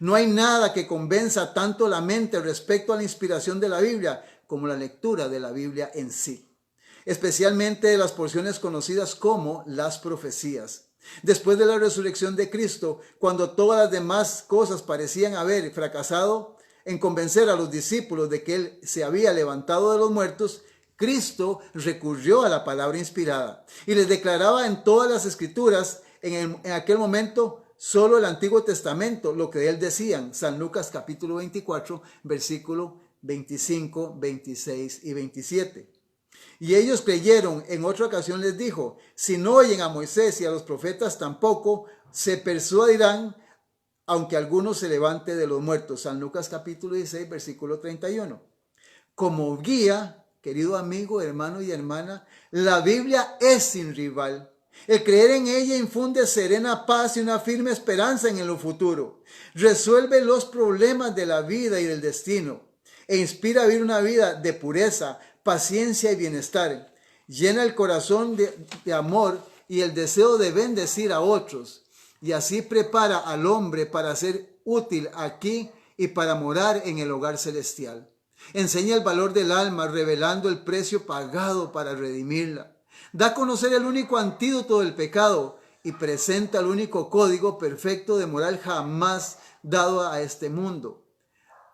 No hay nada que convenza tanto la mente respecto a la inspiración de la Biblia como la lectura de la Biblia en sí, especialmente de las porciones conocidas como las profecías. Después de la resurrección de Cristo, cuando todas las demás cosas parecían haber fracasado en convencer a los discípulos de que Él se había levantado de los muertos, Cristo recurrió a la palabra inspirada y les declaraba en todas las escrituras, en aquel momento, solo el Antiguo Testamento, lo que de Él decían. San Lucas capítulo 24, versículo 25, 26 y 27. Y ellos creyeron. En otra ocasión les dijo: si no oyen a Moisés y a los profetas tampoco, se persuadirán, aunque alguno se levante de los muertos. San Lucas capítulo 16, versículo 31. Como guía, querido amigo, hermano y hermana, la Biblia es sin rival. El creer en ella infunde serena paz y una firme esperanza en lo futuro. Resuelve los problemas de la vida y del destino e inspira a vivir una vida de pureza, paciencia y bienestar. Llena el corazón de amor y el deseo de bendecir a otros, y así prepara al hombre para ser útil aquí y para morar en el hogar celestial. Enseña el valor del alma, revelando el precio pagado para redimirla. Da a conocer el único antídoto del pecado y presenta el único código perfecto de moral jamás dado a este mundo.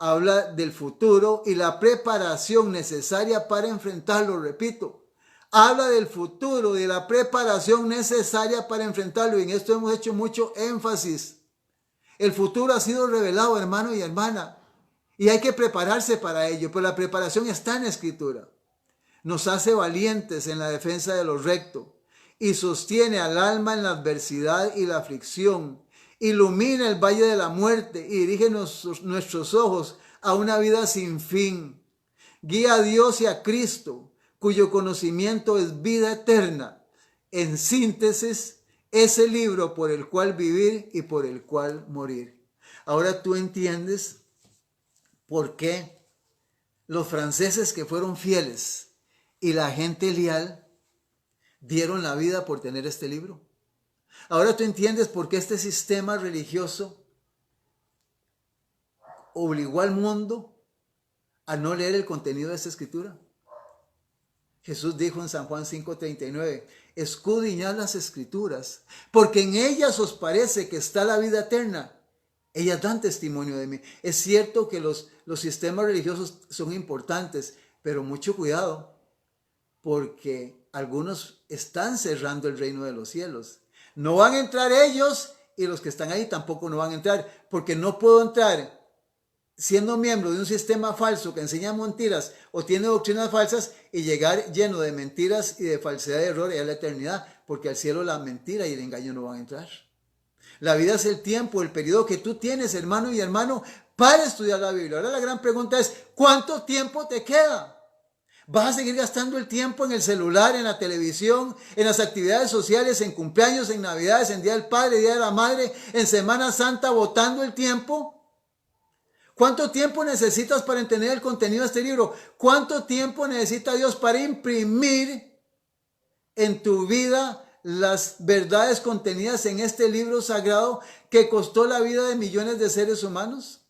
Habla del futuro y la preparación necesaria para enfrentarlo, repito. Habla del futuro y de la preparación necesaria para enfrentarlo, y en esto hemos hecho mucho énfasis. El futuro ha sido revelado, hermano y hermana, y hay que prepararse para ello, pero la preparación está en la Escritura. Nos hace valientes en la defensa de lo recto y sostiene al alma en la adversidad y la aflicción. Ilumina el valle de la muerte y dirige nuestros ojos a una vida sin fin. Guía a Dios y a Cristo, cuyo conocimiento es vida eterna. En síntesis, es el libro por el cual vivir y por el cual morir. Ahora tú entiendes por qué los franceses que fueron fieles y la gente leal dieron la vida por tener este libro. Ahora tú entiendes por qué este sistema religioso obligó al mundo a no leer el contenido de esta escritura. Jesús dijo en San Juan 5:39, escudriñad las escrituras, porque en ellas os parece que está la vida eterna. Ellas dan testimonio de mí. Es cierto que los sistemas religiosos son importantes, pero mucho cuidado, porque algunos están cerrando el reino de los cielos. No van a entrar ellos y los que están ahí tampoco no van a entrar, porque no puedo entrar siendo miembro de un sistema falso que enseña mentiras o tiene doctrinas falsas y llegar lleno de mentiras y de falsedad y error a la eternidad, porque al cielo la mentira y el engaño no van a entrar. La vida es el tiempo, el periodo que tú tienes, hermano y hermano, para estudiar la Biblia. Ahora la gran pregunta es, ¿cuánto tiempo te queda? ¿Vas a seguir gastando el tiempo en el celular, en la televisión, en las actividades sociales, en cumpleaños, en navidades, en Día del Padre, Día de la Madre, en Semana Santa, botando el tiempo? ¿Cuánto tiempo necesitas para entender el contenido de este libro? ¿Cuánto tiempo necesita Dios para imprimir en tu vida las verdades contenidas en este libro sagrado que costó la vida de millones de seres humanos?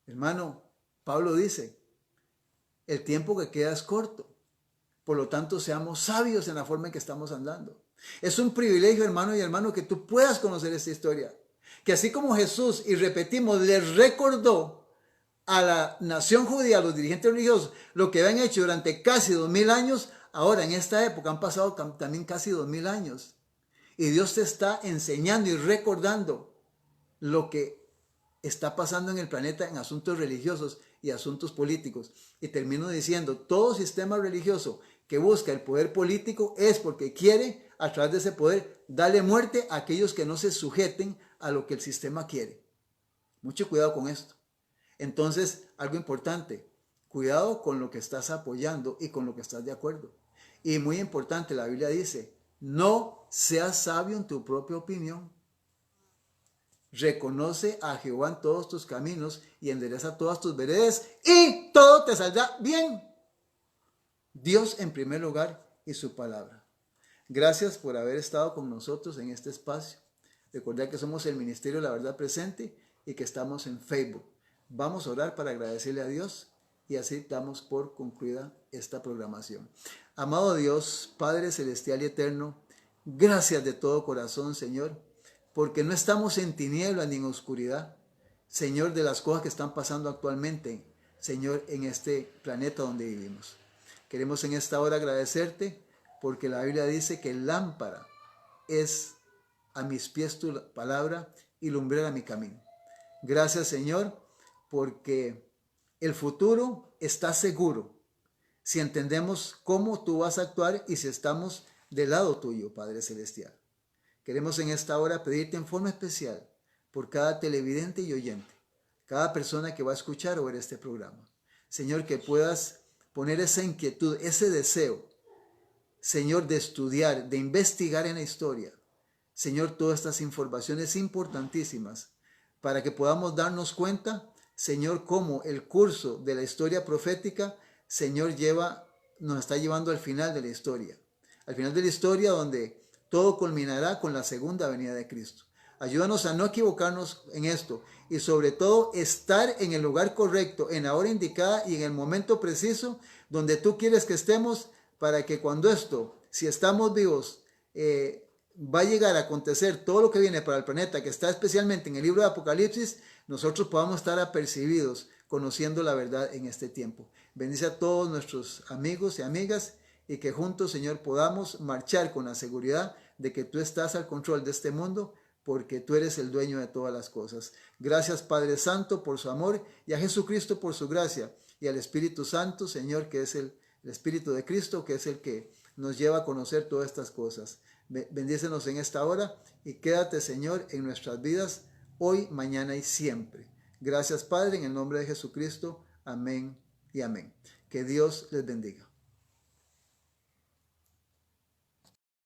Hermano, Pablo dice, el tiempo que queda es corto. Por lo tanto, seamos sabios en la forma en que estamos andando. Es un privilegio, hermano y hermano, que tú puedas conocer esta historia. Que así como Jesús, y repetimos, les recordó a la nación judía, a los dirigentes religiosos, lo que habían hecho durante casi 2000 años, ahora en esta época han pasado también casi 2000 años. Y Dios te está enseñando y recordando lo que está pasando en el planeta en asuntos religiosos y asuntos políticos. Y termino diciendo, todo sistema religioso que busca el poder político es porque quiere, a través de ese poder, darle muerte a aquellos que no se sujeten a lo que el sistema quiere. Mucho cuidado con esto. Entonces, algo importante, cuidado con lo que estás apoyando y con lo que estás de acuerdo. Y muy importante, la Biblia dice, no seas sabio en tu propia opinión. Reconoce a Jehová en todos tus caminos y endereza todas tus veredas y todo te saldrá bien. Dios en primer lugar y su palabra. Gracias por haber estado con nosotros en este espacio. Recordad que somos el Ministerio de la Verdad Presente y que estamos en Facebook. Vamos a orar para agradecerle a Dios y así damos por concluida esta programación. Amado Dios, Padre Celestial y Eterno, gracias de todo corazón, Señor, porque no estamos en tinieblas ni en oscuridad, Señor, de las cosas que están pasando actualmente, Señor, en este planeta donde vivimos. Queremos en esta hora agradecerte porque la Biblia dice que lámpara es a mis pies tu palabra y lumbrera mi camino. Gracias, Señor, porque el futuro está seguro si entendemos cómo tú vas a actuar y si estamos del lado tuyo, Padre Celestial. Queremos en esta hora pedirte en forma especial por cada televidente y oyente, cada persona que va a escuchar o ver este programa. Señor, que puedas poner esa inquietud, ese deseo, Señor, de estudiar, de investigar en la historia. Señor, todas estas informaciones importantísimas para que podamos darnos cuenta, Señor, cómo el curso de la historia profética, Señor, nos está llevando al final de la historia. Al final de la historia donde todo culminará con la segunda venida de Cristo. Ayúdanos a no equivocarnos en esto y sobre todo estar en el lugar correcto, en la hora indicada y en el momento preciso donde tú quieres que estemos para que cuando esto, si estamos vivos, va a llegar a acontecer todo lo que viene para el planeta, que está especialmente en el libro de Apocalipsis, nosotros podamos estar apercibidos conociendo la verdad en este tiempo. Bendice a todos nuestros amigos y amigas y que juntos, Señor, podamos marchar con la seguridad de que tú estás al control de este mundo porque tú eres el dueño de todas las cosas. Gracias, Padre Santo, por su amor y a Jesucristo por su gracia y al Espíritu Santo, Señor, que es el Espíritu de Cristo, que es el que nos lleva a conocer todas estas cosas. Bendícenos en esta hora y quédate, Señor, en nuestras vidas hoy, mañana y siempre. Gracias, Padre, en el nombre de Jesucristo. Amén y amén. Que Dios les bendiga.